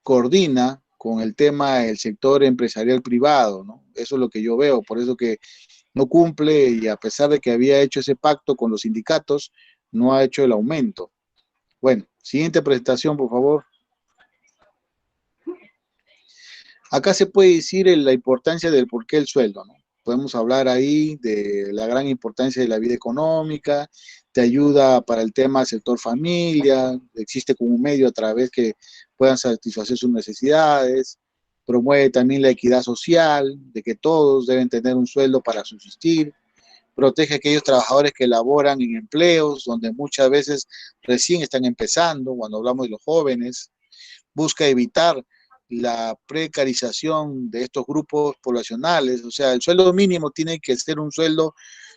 coordina con el tema del sector empresarial privado, ¿no? Eso es lo que yo veo, por eso que no cumple y a pesar de que había hecho ese pacto con los sindicatos, no ha hecho el aumento. Bueno, siguiente presentación, por favor. Acá se puede decir la importancia del por qué el sueldo, ¿no? Podemos hablar ahí de la gran importancia de la vida económica, te ayuda para el tema del sector familia, existe como un medio a través que puedan satisfacer sus necesidades, promueve también la equidad social, de que todos deben tener un sueldo para subsistir, protege a aquellos trabajadores que laboran en empleos donde muchas veces recién están empezando, cuando hablamos de los jóvenes, busca evitar la precarización de estos grupos poblacionales, o sea, el sueldo mínimo tiene que ser un sueldo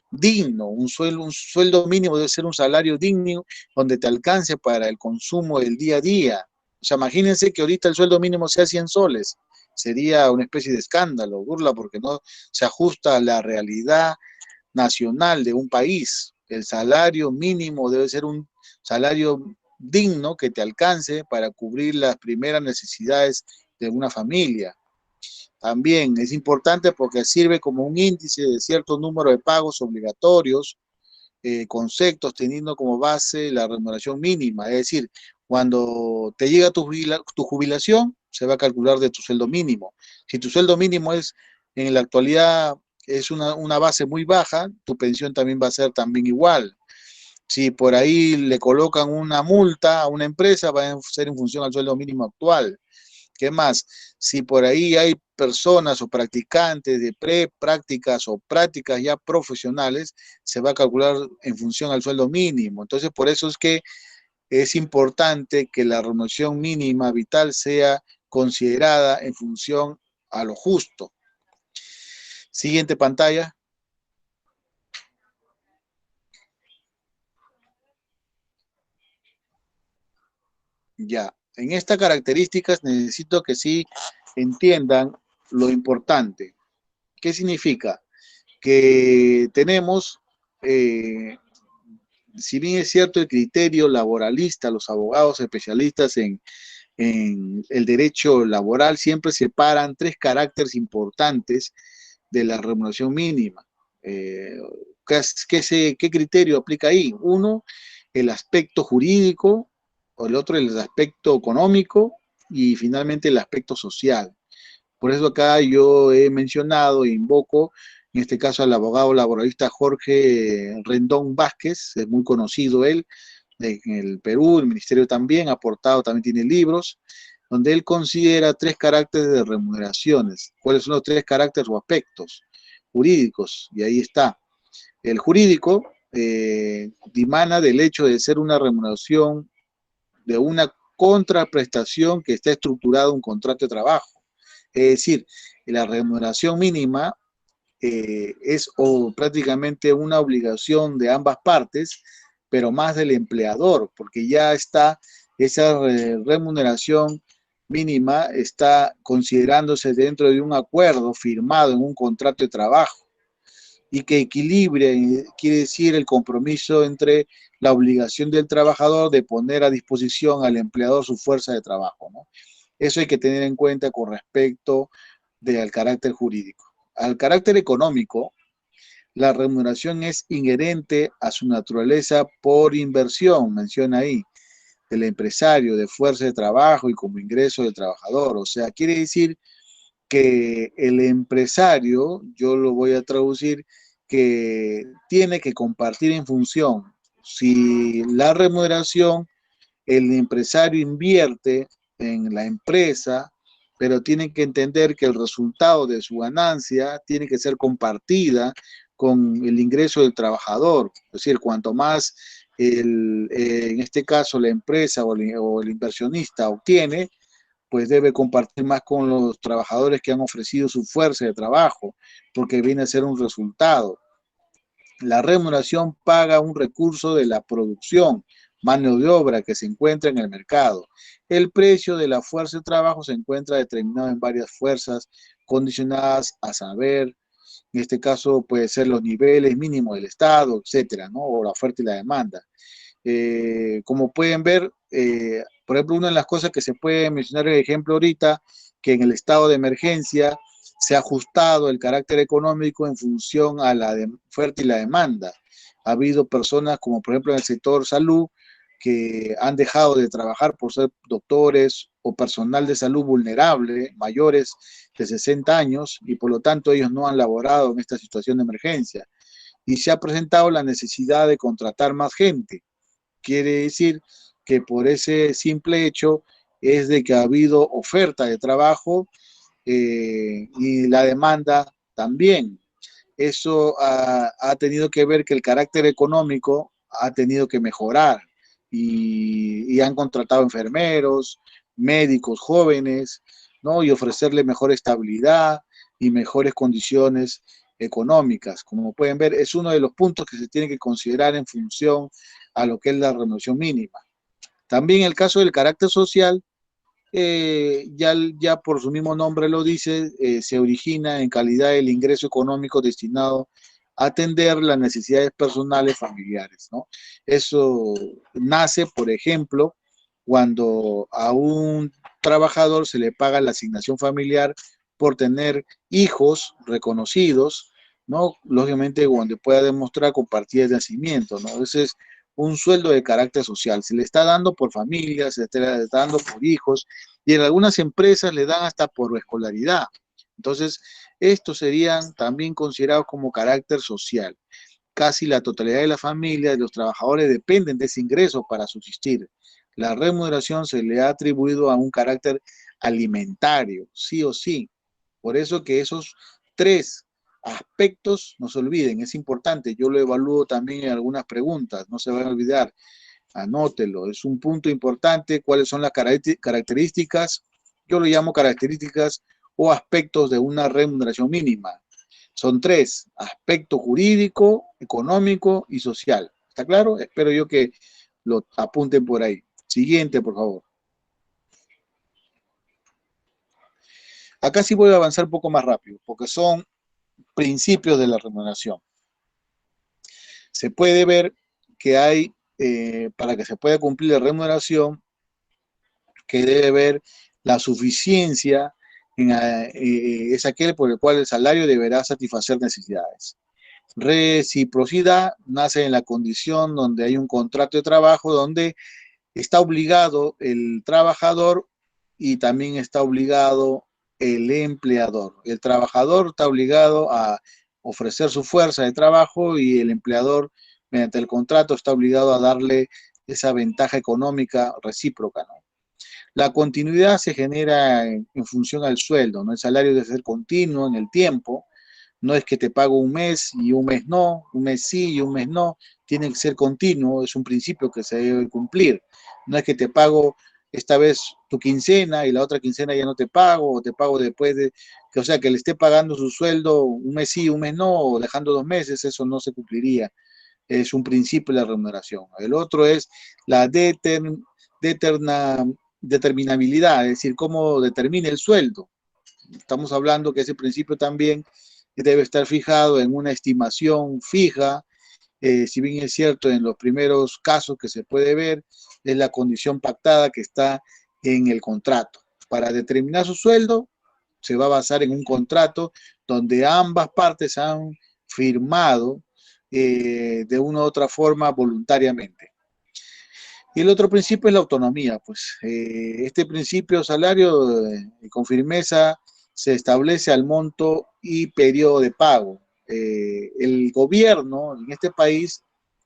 digno, un sueldo mínimo debe ser un salario digno donde te alcance para el consumo del día a día. O sea, imagínense que ahorita el sueldo mínimo sea 100 soles, sería una especie de escándalo, burla, porque no se ajusta a la realidad nacional de un país. El salario mínimo debe ser un salario digno que te alcance para cubrir las primeras necesidades de una familia. También es importante porque sirve como un índice de cierto número de pagos obligatorios, conceptos teniendo como base la remuneración mínima. Es decir, cuando te llega tu jubilación, se va a calcular de tu sueldo mínimo. Si tu sueldo mínimo es, en la actualidad, es una base muy baja, tu pensión también va a ser también igual. Si por ahí le colocan una multa a una empresa, va a ser en función al sueldo mínimo actual. ¿Qué más? Si por ahí hay personas o practicantes de prácticas o prácticas ya profesionales, se va a calcular en función al sueldo mínimo. Entonces, por eso es que es importante que la remuneración mínima vital sea considerada en función a lo justo. Siguiente pantalla. Ya, en estas características necesito que sí entiendan lo importante. ¿Qué significa? Que tenemos, si bien es cierto el criterio laboralista, los abogados especialistas en el derecho laboral siempre separan tres caracteres importantes de la remuneración mínima. ¿Qué criterio aplica ahí? Uno, el aspecto jurídico, o el otro, el aspecto económico y finalmente el aspecto social. Por eso acá yo he mencionado e invoco, en este caso al abogado laboralista Jorge Rendón Vázquez, es muy conocido él, en el Perú, el ministerio también, ha aportado, también tiene libros, donde él considera tres caracteres de remuneraciones. ¿Cuáles son los tres caracteres o aspectos jurídicos? Y ahí está. El jurídico dimana del hecho de ser una remuneración de una contraprestación que está estructurada en un contrato de trabajo. Es decir, la remuneración mínima es prácticamente una obligación de ambas partes, pero más del empleador, porque ya está esa remuneración mínima está considerándose dentro de un acuerdo firmado en un contrato de trabajo y que equilibre, quiere decir el compromiso entre la obligación del trabajador de poner a disposición al empleador su fuerza de trabajo, ¿no? Eso hay que tener en cuenta con respecto al carácter jurídico. Al carácter económico, la remuneración es inherente a su naturaleza por inversión, menciona ahí, del empresario, de fuerza de trabajo y como ingreso del trabajador. O sea, quiere decir que el empresario, yo lo voy a traducir, que tiene que compartir en función. Si la remuneración, el empresario invierte en la empresa, pero tiene que entender que el resultado de su ganancia tiene que ser compartida con el ingreso del trabajador. Es decir, cuanto más en este caso la empresa o el inversionista obtiene, pues debe compartir más con los trabajadores que han ofrecido su fuerza de trabajo, porque viene a ser un resultado. La remuneración paga un recurso de la producción, mano de obra que se encuentra en el mercado. El precio de la fuerza de trabajo se encuentra determinado en varias fuerzas condicionadas a saber, en este caso puede ser los niveles mínimos del Estado, etcétera, ¿no? O la oferta y la demanda. Como pueden ver, por ejemplo, una de las cosas que se puede mencionar, el ejemplo ahorita, que en el estado de emergencia se ha ajustado el carácter económico en función a la oferta y la demanda. Ha habido personas, como por ejemplo en el sector salud, que han dejado de trabajar por ser doctores o personal de salud vulnerable, mayores de 60 años, y por lo tanto ellos no han laborado en esta situación de emergencia. Y se ha presentado la necesidad de contratar más gente. Quiere decir que por ese simple hecho es de que ha habido oferta de trabajo y la demanda también. Eso ha tenido que ver que el carácter económico ha tenido que mejorar y han contratado enfermeros, médicos jóvenes, ¿no? Y ofrecerle mejor estabilidad y mejores condiciones económicas. Como pueden ver, es uno de los puntos que se tiene que considerar en función a lo que es la remuneración mínima. También el caso del carácter social, ya por su mismo nombre lo dice, se origina en calidad del ingreso económico destinado a atender las necesidades personales familiares, ¿no? Eso nace, por ejemplo, cuando a un trabajador se le paga la asignación familiar por tener hijos reconocidos, ¿no? Lógicamente, cuando pueda demostrar con partidas de nacimiento, ¿no? Ese es un sueldo de carácter social. Se le está dando por familias, se le está dando por hijos, y en algunas empresas le dan hasta por escolaridad. Entonces, estos serían también considerados como carácter social. Casi la totalidad de la familia de los trabajadores dependen de ese ingreso para subsistir. La remuneración se le ha atribuido a un carácter alimentario, sí o sí. Por eso que esos tres aspectos, no se olviden, es importante. Yo lo evalúo también en algunas preguntas, no se van a olvidar. Anótelo, es un punto importante. ¿Cuáles son las características? Yo lo llamo características o aspectos de una remuneración mínima. Son tres: aspecto jurídico, económico y social. ¿Está claro? Espero yo que lo apunten por ahí. Siguiente, por favor. Acá sí voy a avanzar un poco más rápido, porque son principios de la remuneración. Se puede ver que hay, para que se pueda cumplir la remuneración, que debe ver la suficiencia, es aquel por el cual el salario deberá satisfacer necesidades. Reciprocidad nace en la condición donde hay un contrato de trabajo donde está obligado el trabajador y también está obligado el empleador. El trabajador está obligado a ofrecer su fuerza de trabajo y el empleador, mediante el contrato, está obligado a darle esa ventaja económica recíproca, ¿no? La continuidad se genera en función al sueldo, ¿no? El salario debe ser continuo en el tiempo, no es que te pago un mes y un mes no, un mes sí y un mes no, tiene que ser continuo, es un principio que se debe cumplir. No es que te pago esta vez tu quincena y la otra quincena ya no te pago, o te pago después de, que, o sea, que le esté pagando su sueldo un mes sí, un mes no, o dejando 2 meses, eso no se cumpliría. Es un principio de la remuneración. El otro es la determinabilidad, es decir, cómo determina el sueldo. Estamos hablando que ese principio también debe estar fijado en una estimación fija. Si bien es cierto, en los primeros casos que se puede ver, es la condición pactada que está en el contrato. Para determinar su sueldo, se va a basar en un contrato donde ambas partes han firmado de una u otra forma voluntariamente. Y el otro principio es la autonomía. Pues este principio salario con firmeza se establece al monto y periodo de pago. El gobierno en este país,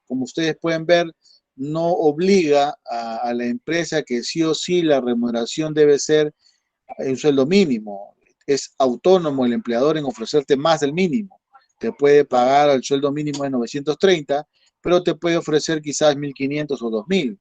como ustedes pueden ver, no obliga a la empresa que sí o sí la remuneración debe ser un sueldo mínimo. Es autónomo el empleador en ofrecerte más del mínimo. Te puede pagar el sueldo mínimo de 930, pero te puede ofrecer quizás 1.500 o 2.000.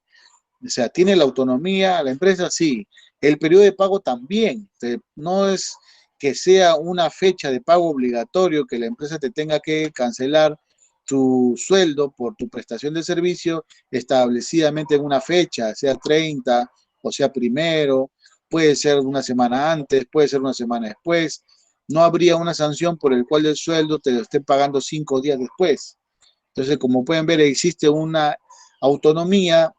O sea, tiene la autonomía la empresa, sí. El periodo de pago también. No es que sea una fecha de pago obligatorio que la empresa te tenga que cancelar tu sueldo por tu prestación de servicio establecidamente en una fecha, sea 30 o sea primero, puede ser una semana antes, puede ser una semana después. No habría una sanción por el cual el sueldo te lo esté pagando 5 días después. Entonces, como pueden ver, existe una autonomía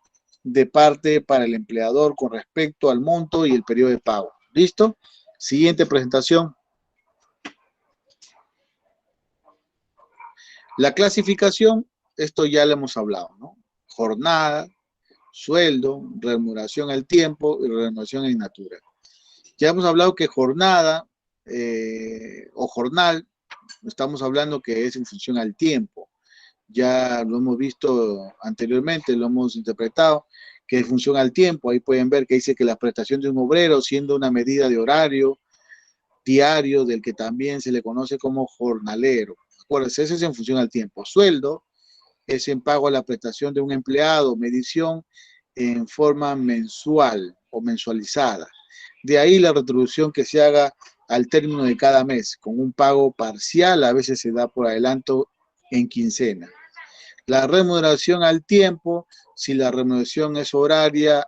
de parte para el empleador con respecto al monto y el periodo de pago. ¿Listo? Siguiente presentación. La clasificación, esto ya lo hemos hablado, ¿no? Jornada, sueldo, remuneración al tiempo y remuneración en natura. Ya hemos hablado que jornada o jornal, estamos hablando que es en función al tiempo. Ya lo hemos visto anteriormente, lo hemos interpretado, que es función al tiempo. Ahí pueden ver que dice que la prestación de un obrero, siendo una medida de horario diario, del que también se le conoce como jornalero. Acuérdense, ese es en función al tiempo. Sueldo es en pago a la prestación de un empleado, medición en forma mensual o mensualizada. De ahí la retribución que se haga al término de cada mes, con un pago parcial, a veces se da por adelanto en quincena. La remuneración al tiempo, si la remuneración es horaria,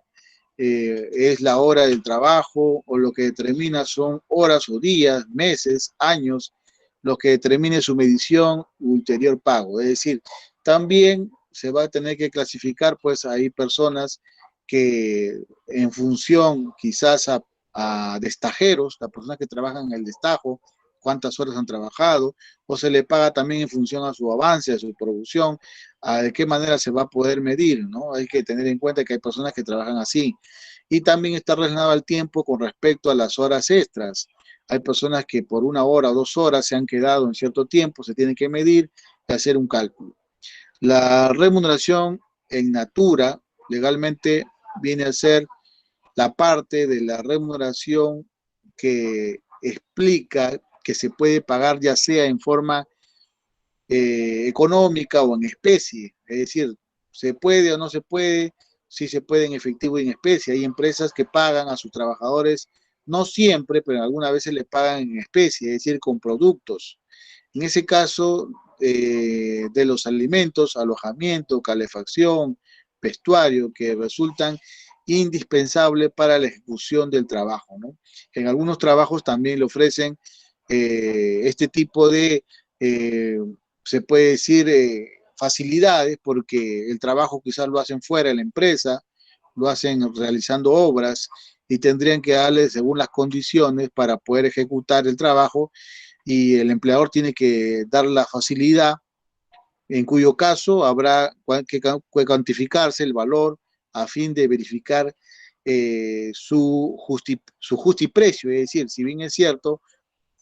es la hora del trabajo, o lo que determina son horas o días, meses, años, lo que determine su medición ulterior pago. Es decir, también se va a tener que clasificar, pues hay personas que en función quizás a destajeros, las personas que trabajan en el destajo, cuántas horas han trabajado, o se le paga también en función a su avance, a su producción, a de qué manera se va a poder medir, ¿no? Hay que tener en cuenta que hay personas que trabajan así. Y también está relacionado al tiempo con respecto a las horas extras. Hay personas que por 1 hora o 2 horas se han quedado en cierto tiempo, se tienen que medir y hacer un cálculo. La remuneración en natura legalmente viene a ser la parte de la remuneración que explica que se puede pagar ya sea en forma económica o en especie. Es decir, se puede o no se puede, sí se puede en efectivo y en especie. Hay empresas que pagan a sus trabajadores, no siempre, pero algunas veces les pagan en especie, es decir, con productos. En ese caso, de los alimentos, alojamiento, calefacción, vestuario, que resultan indispensables para la ejecución del trabajo, ¿no? En algunos trabajos también le ofrecen este tipo de, se puede decir, facilidades, porque el trabajo quizás lo hacen fuera de la empresa, lo hacen realizando obras y tendrían que darle según las condiciones para poder ejecutar el trabajo, y el empleador tiene que dar la facilidad, en cuyo caso habrá que cuantificarse el valor a fin de verificar su justiprecio. Es decir, si bien es cierto,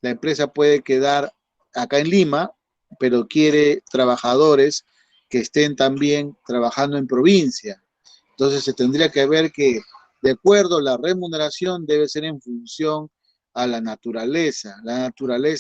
la empresa puede quedar acá en Lima, pero quiere trabajadores que estén también trabajando en provincia. Entonces se tendría que ver que, de acuerdo, la remuneración debe ser en función a la naturaleza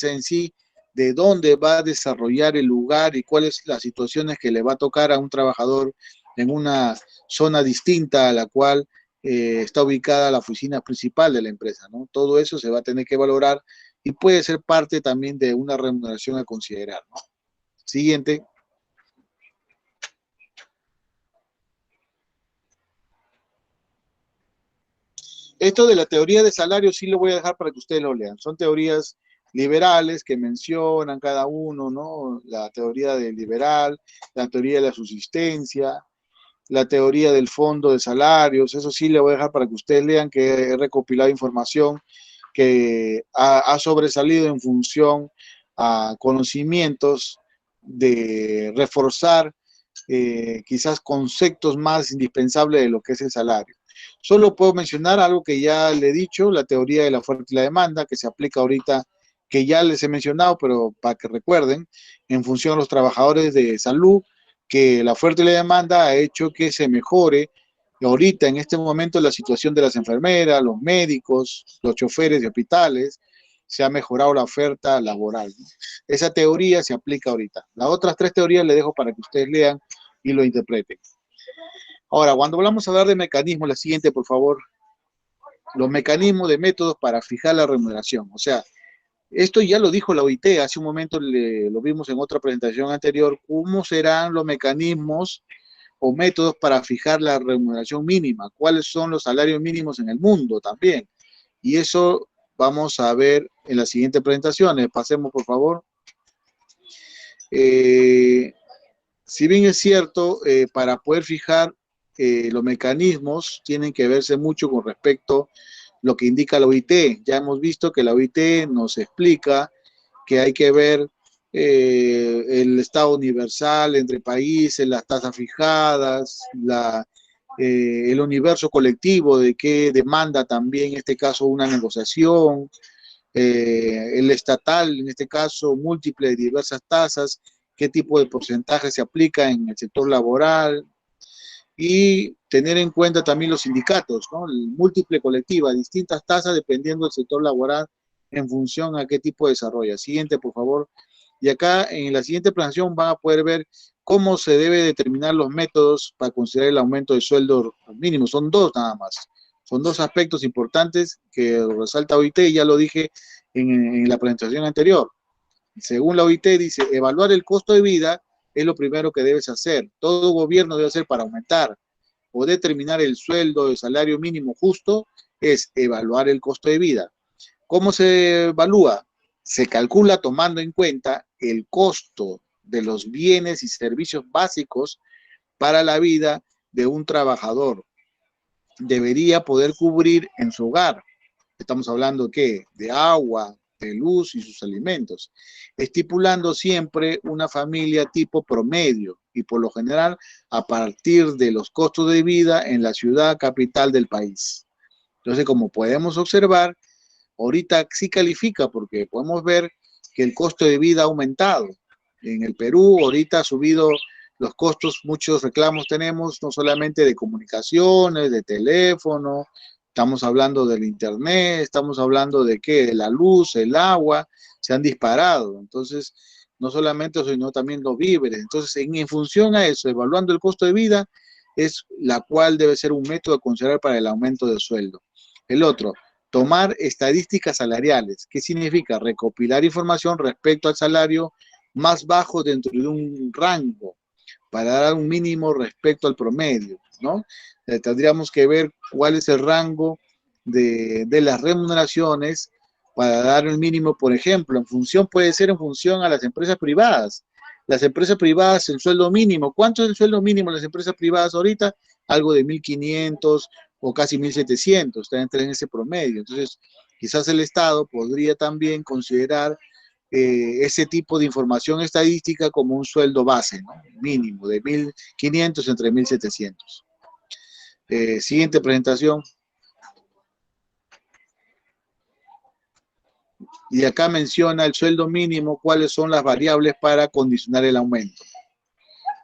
en sí, de dónde va a desarrollar el lugar y cuáles las situaciones que le va a tocar a un trabajador en una zona distinta a la cual está ubicada la oficina principal de la empresa, ¿no? Todo eso se va a tener que valorar y puede ser parte también de una remuneración a considerar, ¿no? Siguiente. Esto de la teoría de salario sí lo voy a dejar para que ustedes lo lean. Son teorías liberales que mencionan cada uno, ¿no? La teoría del liberal, la teoría de la subsistencia, la teoría del fondo de salarios, eso sí le voy a dejar para que ustedes lean, que he recopilado información que ha sobresalido en función a conocimientos de reforzar quizás conceptos más indispensables de lo que es el salario. Solo puedo mencionar algo que ya le he dicho, la teoría de la oferta y la demanda, que se aplica ahorita, que ya les he mencionado, pero para que recuerden, en función a los trabajadores de salud, que la oferta y la demanda ha hecho que se mejore ahorita, en este momento, la situación de las enfermeras, los médicos, los choferes de hospitales, se ha mejorado la oferta laboral, ¿no? Esa teoría se aplica ahorita. Las otras tres teorías les dejo para que ustedes lean y lo interpreten. Ahora, cuando hablamos a hablar de mecanismos, la siguiente, por favor, los mecanismos de métodos para fijar la remuneración. O sea, esto ya lo dijo la OIT, hace un momento lo vimos en otra presentación anterior, cómo serán los mecanismos o métodos para fijar la remuneración mínima, cuáles son los salarios mínimos en el mundo también. Y eso vamos a ver en las siguientes presentaciones. Pasemos, por favor. Si bien es cierto, para poder fijar los mecanismos, tienen que verse mucho con respecto a lo que indica la OIT. Ya hemos visto que la OIT nos explica que hay que ver el estado universal entre países, las tasas fijadas, el universo colectivo de que demanda también en este caso una negociación, el estatal, en este caso múltiple de diversas tasas, qué tipo de porcentaje se aplica en el sector laboral, y tener en cuenta también los sindicatos, ¿no? El múltiple colectiva, distintas tasas dependiendo del sector laboral en función a qué tipo de desarrollo. Siguiente, por favor. Y acá en la siguiente presentación van a poder ver cómo se debe determinar los métodos para considerar el aumento de sueldo mínimo. Son dos nada más. Son dos aspectos importantes que resalta OIT, y ya lo dije en la presentación anterior. Según la OIT dice, evaluar el costo de vida es lo primero que debes hacer. Todo gobierno debe hacer para aumentar o determinar el sueldo, el salario mínimo justo, es evaluar el costo de vida. ¿Cómo se evalúa? Se calcula tomando en cuenta el costo de los bienes y servicios básicos para la vida de un trabajador. Debería poder cubrir en su hogar. Estamos hablando ¿qué? De agua, de luz y sus alimentos, estipulando siempre una familia tipo promedio y por lo general a partir de los costos de vida en la ciudad capital del país. Entonces, como podemos observar, ahorita sí califica porque podemos ver que el costo de vida ha aumentado. En el Perú ahorita ha subido los costos, muchos reclamos tenemos, no solamente de comunicaciones, de teléfono, estamos hablando del internet, estamos hablando de qué, de la luz, el agua, se han disparado. Entonces, no solamente eso, sino también los víveres. Entonces, en función a eso, evaluando el costo de vida, es la cual debe ser un método a considerar para el aumento del sueldo. El otro, tomar estadísticas salariales. ¿Qué significa? Recopilar información respecto al salario más bajo dentro de un rango para dar un mínimo respecto al promedio, ¿no? Tendríamos que ver cuál es el rango de las remuneraciones para dar un mínimo, por ejemplo, en función, puede ser en función a las empresas privadas. Las empresas privadas, el sueldo mínimo. ¿Cuánto es el sueldo mínimo en las empresas privadas ahorita? Algo de 1.500 o casi 1.700, está en ese promedio. Entonces, quizás el Estado podría también considerar ese tipo de información estadística como un sueldo base, ¿no? Mínimo de 1.500 entre 1.700. Siguiente presentación. Y acá menciona el sueldo mínimo, cuáles son las variables para condicionar el aumento.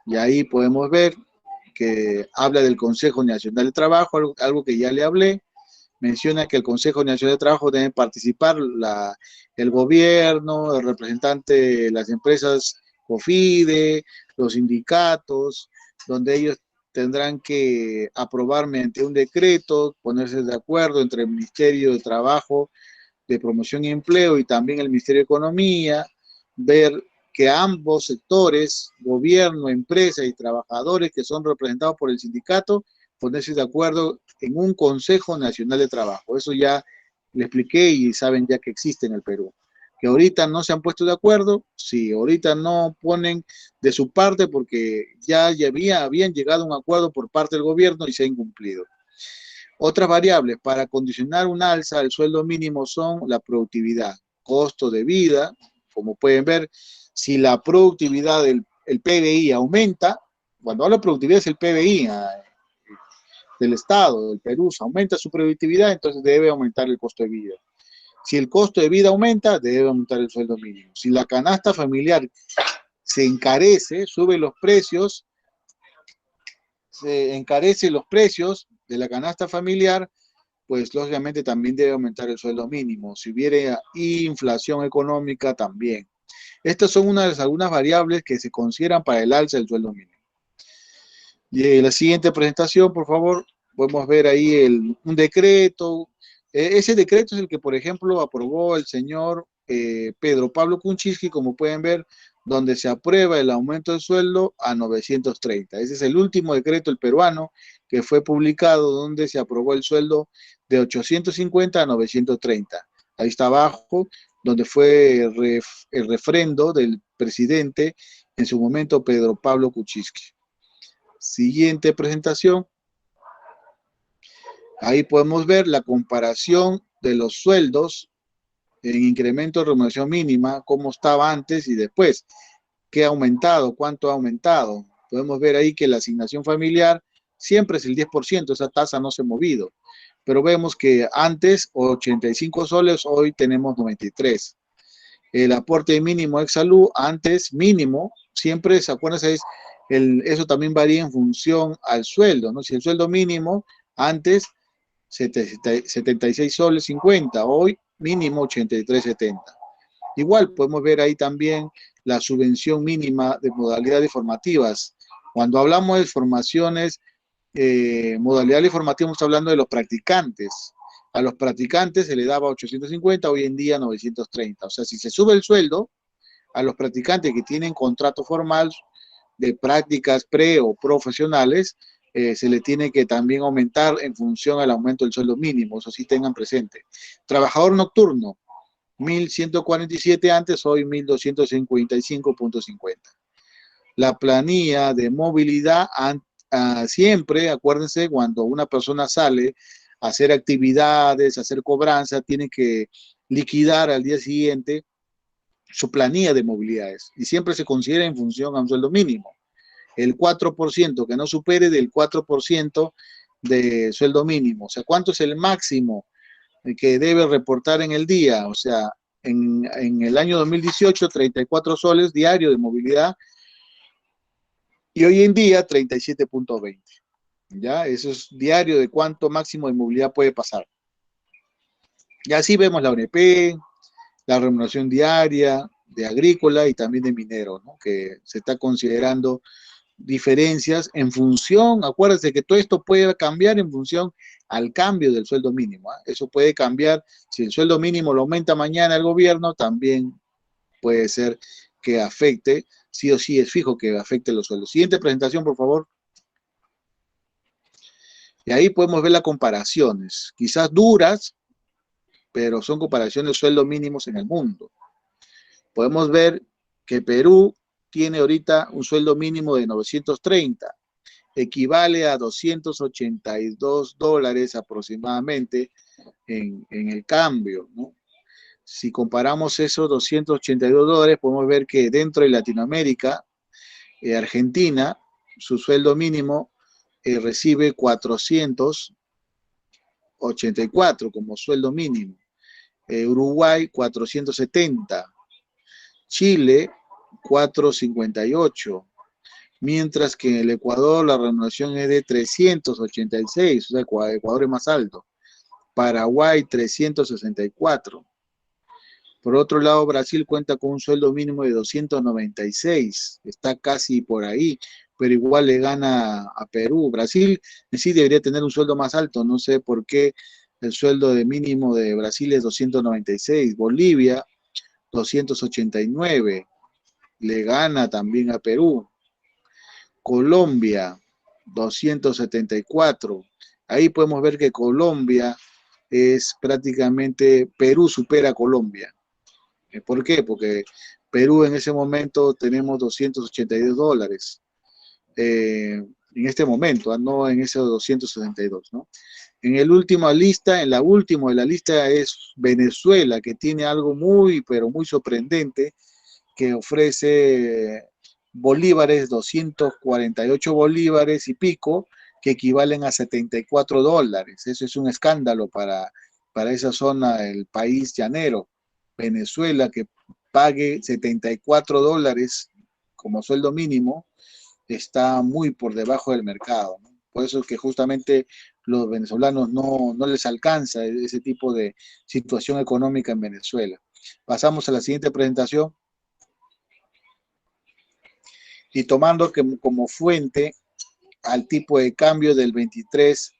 Y ahí podemos ver que habla del Consejo Nacional de Trabajo, algo que ya le hablé. Menciona que el Consejo Nacional de Trabajo debe participar el gobierno, el representante de las empresas COFIDE, los sindicatos, donde ellos tendrán que aprobar mediante un decreto, ponerse de acuerdo entre el Ministerio de Trabajo, de Promoción y Empleo y también el Ministerio de Economía, ver que ambos sectores, gobierno, empresa y trabajadores que son representados por el sindicato, ponerse de acuerdo en un Consejo Nacional de Trabajo. Eso ya le expliqué y saben ya que existe en el Perú. Que ahorita no se han puesto de acuerdo, sí, ahorita no ponen de su parte porque habían llegado a un acuerdo por parte del gobierno y se ha incumplido. Otras variables para condicionar un alza del sueldo mínimo son la productividad, costo de vida, como pueden ver, si la productividad del el PBI aumenta, cuando hablo de productividad es el PBI del Estado, del Perú, aumenta su productividad, entonces debe aumentar el costo de vida. Si el costo de vida aumenta, debe aumentar el sueldo mínimo. Si la canasta familiar se encarece, sube los precios, se encarece los precios de la canasta familiar, pues lógicamente también debe aumentar el sueldo mínimo. Si hubiera inflación económica, también. Estas son algunas variables que se consideran para el alza del sueldo mínimo. Y la siguiente presentación, por favor, podemos ver ahí un decreto. Ese decreto es el que, por ejemplo, aprobó el señor Pedro Pablo Kuczynski, como pueden ver, donde se aprueba el aumento del sueldo a 930. Ese es el último decreto, el peruano, que fue publicado, donde se aprobó el sueldo de 850 a 930. Ahí está abajo, donde fue el refrendo del presidente, en su momento, Pedro Pablo Kuczynski. Siguiente presentación. Ahí podemos ver la comparación de los sueldos en incremento de remuneración mínima, cómo estaba antes y después, qué ha aumentado, cuánto ha aumentado. Podemos ver ahí que la asignación familiar siempre es el 10%, esa tasa no se ha movido. Pero vemos que antes 85 soles, hoy tenemos 93. El aporte mínimo ex salud, antes mínimo, siempre, ¿se acuerdan? Eso también varía en función al sueldo, ¿no? Si el sueldo mínimo antes 76 soles 50, hoy mínimo 83,70. Igual podemos ver ahí también la subvención mínima de modalidades formativas. Cuando hablamos de formaciones, modalidades formativas, estamos hablando de los practicantes. A los practicantes se le daba 850, hoy en día 930. O sea, si se sube el sueldo a los practicantes que tienen contrato formal de prácticas pre o profesionales, se le tiene que también aumentar en función al aumento del sueldo mínimo, eso sí tengan presente. Trabajador nocturno, 1.147 antes, hoy 1.255.50. La planilla de movilidad, siempre, acuérdense, cuando una persona sale a hacer actividades, a hacer cobranza, tiene que liquidar al día siguiente su planilla de movilidades y siempre se considera en función a un sueldo mínimo. El 4%, que no supere del 4% de sueldo mínimo. O sea, ¿cuánto es el máximo que debe reportar en el día? O sea, en el año 2018, 34 soles diario de movilidad y hoy en día 37,20. ¿Ya? Eso es diario de cuánto máximo de movilidad puede pasar. Y así vemos la ONP, la remuneración diaria de agrícola y también de minero, ¿no? Que se está considerando diferencias en función, acuérdense que todo esto puede cambiar en función al cambio del sueldo mínimo. Eso puede cambiar, si el sueldo mínimo lo aumenta mañana el gobierno, también puede ser que afecte, sí o sí es fijo que afecte los sueldos. Siguiente presentación, por favor. Y ahí podemos ver las comparaciones, quizás duras, pero son comparaciones de sueldos mínimos en el mundo. Podemos ver que Perú tiene ahorita un sueldo mínimo de 930, equivale a $282 aproximadamente en el cambio, ¿no? Si comparamos esos $282, podemos ver que dentro de Latinoamérica, Argentina, su sueldo mínimo recibe 484 como sueldo mínimo, Uruguay 470, Chile 458, mientras que en el Ecuador la remuneración es de 386, o sea, Ecuador es más alto. Paraguay 364. Por otro lado, Brasil cuenta con un sueldo mínimo de 296, está casi por ahí, pero igual le gana a Perú. Brasil en sí debería tener un sueldo más alto, no sé por qué el sueldo de mínimo de Brasil es 296. Bolivia 289, le gana también a Perú. Colombia 274. Ahí podemos ver que Colombia es prácticamente, Perú supera a Colombia. ¿Por qué? Porque Perú en ese momento tenemos $282. En este momento, no en ese 262, ¿no? En el última lista, en la última de la lista es Venezuela, que tiene algo muy, pero muy sorprendente, que ofrece bolívares, 248 bolívares y pico, que equivalen a $74. Eso es un escándalo para esa zona del país llanero. Venezuela, que pague $74 como sueldo mínimo, está muy por debajo del mercado, ¿no? Por eso es que justamente los venezolanos no les alcanza ese tipo de situación económica en Venezuela. Pasamos a la siguiente presentación y tomando como fuente al tipo de cambio del 23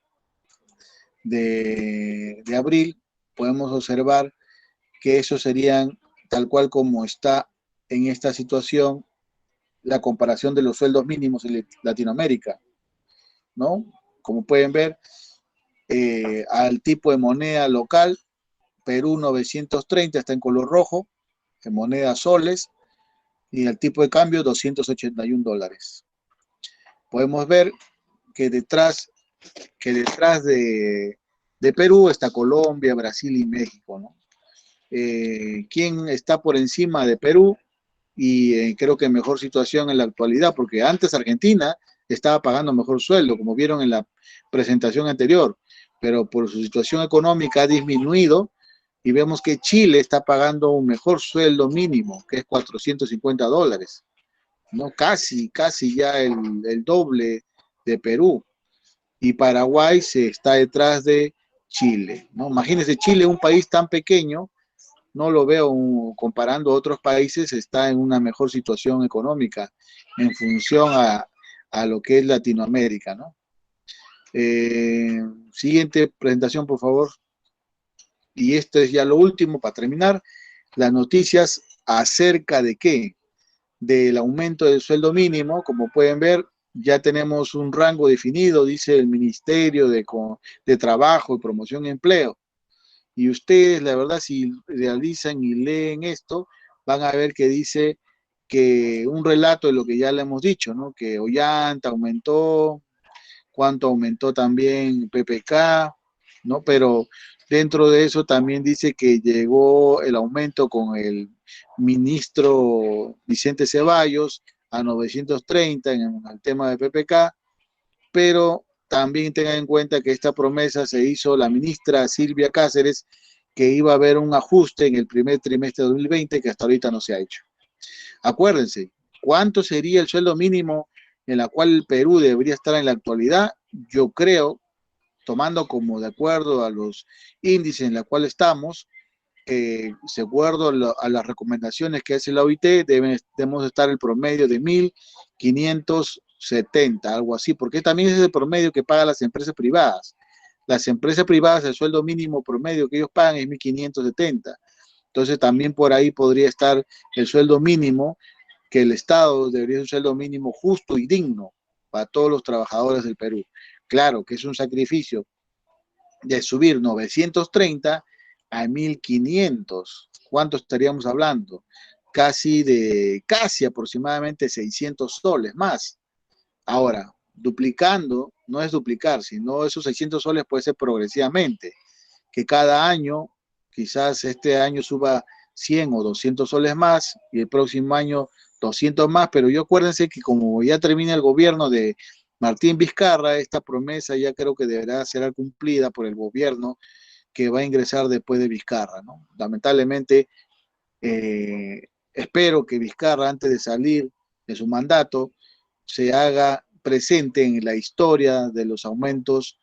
de abril, podemos observar que eso serían tal cual como está en esta situación la comparación de los sueldos mínimos en Latinoamérica, ¿no? Como pueden ver, al tipo de moneda local, Perú 930 está en color rojo, en moneda soles, y el tipo de cambio $281. Podemos ver que detrás de Perú está Colombia, Brasil y México, ¿no? ¿Quién está por encima de Perú? Y creo que en mejor situación en la actualidad, porque antes Argentina estaba pagando mejor sueldo, como vieron en la presentación anterior, pero por su situación económica ha disminuido y vemos que Chile está pagando un mejor sueldo mínimo, que es $450, ¿no? Casi ya el doble de Perú. Y Paraguay se está detrás de Chile, ¿no? Imagínense, Chile, un país tan pequeño, no lo veo comparando a otros países, está en una mejor situación económica en función a lo que es Latinoamérica, ¿no? Siguiente presentación, por favor. Y esto es ya lo último para terminar. Las noticias acerca de qué? Del aumento del sueldo mínimo. Como pueden ver, ya tenemos un rango definido, dice el Ministerio de Trabajo y Promoción de Empleo. Y ustedes, la verdad, si realizan y leen esto, van a ver que dice que un relato de lo que ya le hemos dicho, ¿no? Que Ollanta aumentó, cuánto aumentó también PPK, ¿no? Pero dentro de eso también dice que llegó el aumento con el ministro Vicente Ceballos a 930 en el tema de PPK, pero también tengan en cuenta que esta promesa se hizo la ministra Silvia Cáceres, que iba a haber un ajuste en el primer trimestre de 2020 que hasta ahorita no se ha hecho. Acuérdense, ¿cuánto sería el sueldo mínimo en la cual el Perú debería estar en la actualidad? Yo creo, tomando como de acuerdo a los índices en los cuales estamos, de acuerdo a las recomendaciones que hace la OIT, debemos estar el promedio de 1.570, algo así, porque también es el promedio que pagan las empresas privadas. Las empresas privadas, el sueldo mínimo promedio que ellos pagan es 1.570. Entonces también por ahí podría estar el sueldo mínimo, que el Estado debería ser un sueldo mínimo justo y digno para todos los trabajadores del Perú. Claro que es un sacrificio de subir 930 a 1.500. ¿Cuánto estaríamos hablando? Casi aproximadamente 600 soles más. Ahora, duplicando, no es duplicar, sino esos 600 soles puede ser progresivamente, que cada año, quizás este año suba 100 o 200 soles más y el próximo año 200 más, pero yo acuérdense que como ya termina el gobierno de Martín Vizcarra, esta promesa ya creo que deberá ser cumplida por el gobierno que va a ingresar después de Vizcarra, ¿no? Lamentablemente, espero que Vizcarra, antes de salir de su mandato, se haga presente en la historia de los aumentos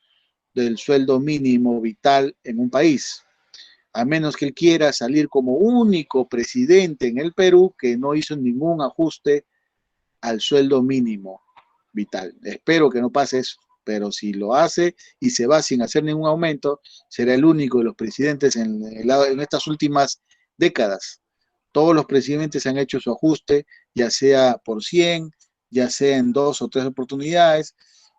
del sueldo mínimo vital en un país, a menos que él quiera salir como único presidente en el Perú que no hizo ningún ajuste al sueldo mínimo vital. Espero que no pase eso, pero si lo hace y se va sin hacer ningún aumento, será el único de los presidentes en estas últimas décadas. Todos los presidentes han hecho su ajuste, ya sea por 100, ya sea en 2 o 3 oportunidades,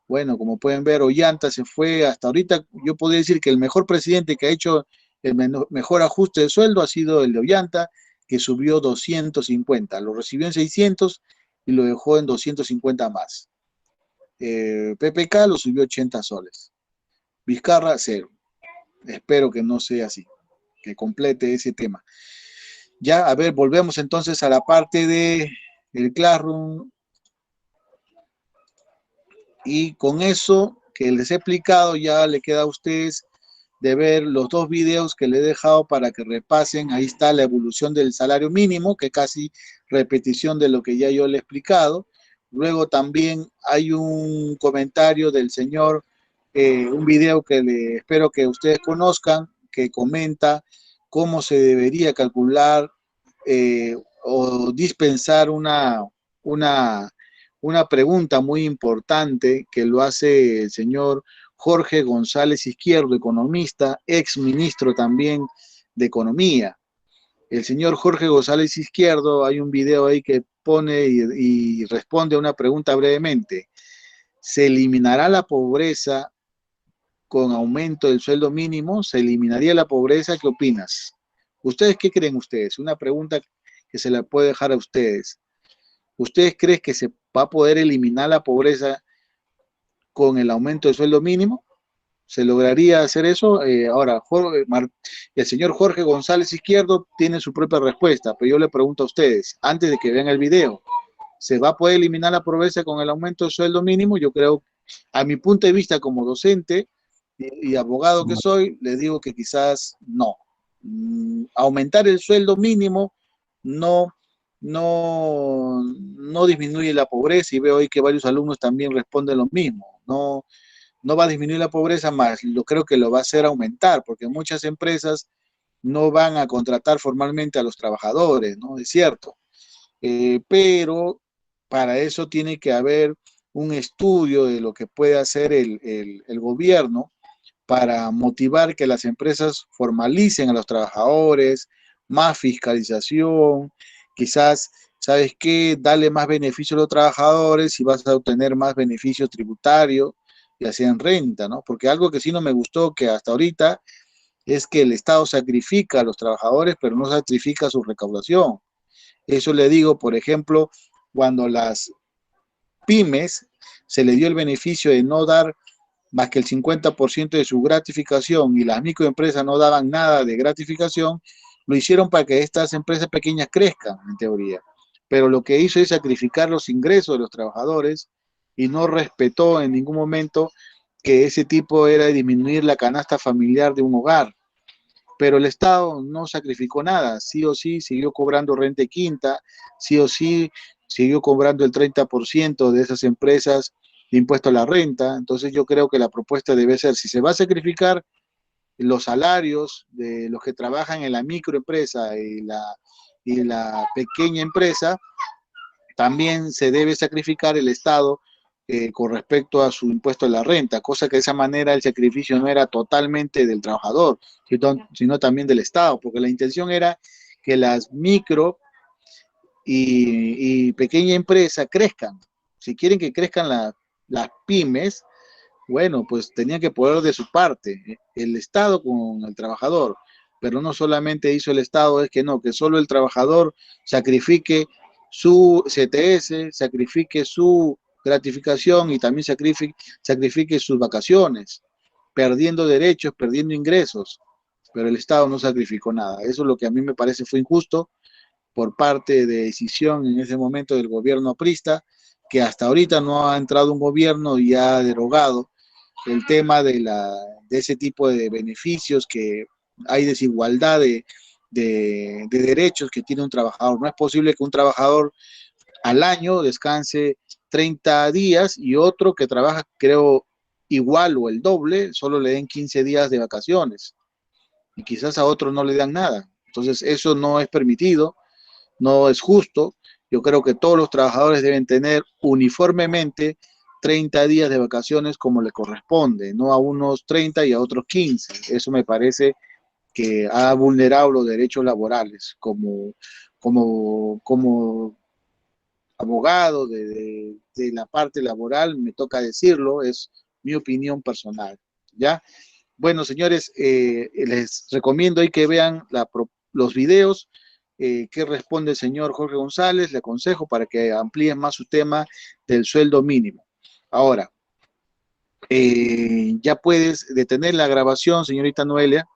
Bueno, como pueden ver, Ollanta se fue, hasta ahorita yo podría decir que el mejor presidente que ha hecho el mejor ajuste de sueldo ha sido el de Ollanta, que subió 250, lo recibió en 600 y lo dejó en 250 más. PPK lo subió 80 soles. Vizcarra, cero. Espero que no sea así, que complete ese tema. Ya, a ver, volvemos entonces a la parte de el Classroom. Y con eso que les he explicado, ya le queda a ustedes de ver los dos videos que le he dejado para que repasen. Ahí está la evolución del salario mínimo, que casi repetición de lo que ya yo le he explicado. Luego también hay un comentario del señor, un video que espero que ustedes conozcan, que comenta cómo se debería calcular o dispensar una, una pregunta muy importante que lo hace el señor Jorge González Izquierdo, economista, ex ministro también de Economía. El señor Jorge González Izquierdo, hay un video ahí que pone y responde a una pregunta brevemente. ¿Se eliminará la pobreza con aumento del sueldo mínimo? ¿Se eliminaría la pobreza? ¿Qué opinas? ¿Ustedes qué creen ustedes? Una pregunta que se la puede dejar a ustedes. ¿Ustedes creen que se va a poder eliminar la pobreza con el aumento del sueldo mínimo? ¿Se lograría hacer eso? Ahora, el señor Jorge González Izquierdo tiene su propia respuesta, pero yo le pregunto a ustedes, antes de que vean el video, ¿se va a poder eliminar la pobreza con el aumento del sueldo mínimo? Yo creo, a mi punto de vista como docente y abogado que soy, le digo que quizás no. Aumentar el sueldo mínimo no, no disminuye la pobreza, y veo hoy que varios alumnos también responden lo mismo. No va a disminuir la pobreza más, lo creo que lo va a hacer aumentar, porque muchas empresas no van a contratar formalmente a los trabajadores, ¿no? Es cierto. Pero para eso tiene que haber un estudio de lo que puede hacer el gobierno para motivar que las empresas formalicen a los trabajadores, más fiscalización, quizás, ¿sabes qué? Dale más beneficio a los trabajadores y vas a obtener más beneficio tributario, ya sea en renta, ¿no? Porque algo que sí no me gustó que hasta ahorita es que el Estado sacrifica a los trabajadores, pero no sacrifica su recaudación. Eso le digo, por ejemplo, cuando las pymes se le dio el beneficio de no dar más que el 50% de su gratificación y las microempresas no daban nada de gratificación, lo hicieron para que estas empresas pequeñas crezcan, en teoría. Pero lo que hizo es sacrificar los ingresos de los trabajadores y no respetó en ningún momento que ese tipo era disminuir la canasta familiar de un hogar. Pero el Estado no sacrificó nada, sí o sí siguió cobrando renta y quinta, sí o sí siguió cobrando el 30% de esas empresas de impuesto a la renta. Entonces yo creo que la propuesta debe ser, si se va a sacrificar los salarios de los que trabajan en la microempresa y la pequeña empresa, también se debe sacrificar el Estado con respecto a su impuesto a la renta, cosa que de esa manera el sacrificio no era totalmente del trabajador, sino también del Estado, porque la intención era que las micro y pequeña empresa crezcan. Si quieren que crezcan las pymes, bueno, pues tenían que poner de su parte el Estado con el trabajador, pero no solamente hizo el Estado, es que no, que solo el trabajador sacrifique su CTS, sacrifique su gratificación y también sacrifique sus vacaciones, perdiendo derechos, perdiendo ingresos, pero el Estado no sacrificó nada. Eso es lo que a mí me parece fue injusto por parte de decisión en ese momento del gobierno aprista, que hasta ahorita no ha entrado un gobierno y ha derogado el tema de ese tipo de beneficios, que hay desigualdad de derechos que tiene un trabajador. No es posible que un trabajador al año descanse 30 días y otro que trabaja, creo, igual o el doble, solo le den 15 días de vacaciones y quizás a otro no le dan nada. Entonces, eso no es permitido, no es justo. Yo creo que todos los trabajadores deben tener uniformemente 30 días de vacaciones como le corresponde, no a unos 30 y a otros 15. Eso me parece que ha vulnerado los derechos laborales, como abogado de la parte laboral, me toca decirlo, es mi opinión personal, ¿ya? Bueno, señores, les recomiendo ahí que vean los videos que responde el señor Jorge González, le aconsejo para que amplíen más su tema del sueldo mínimo. Ahora, ya puedes detener la grabación, señorita Noelia.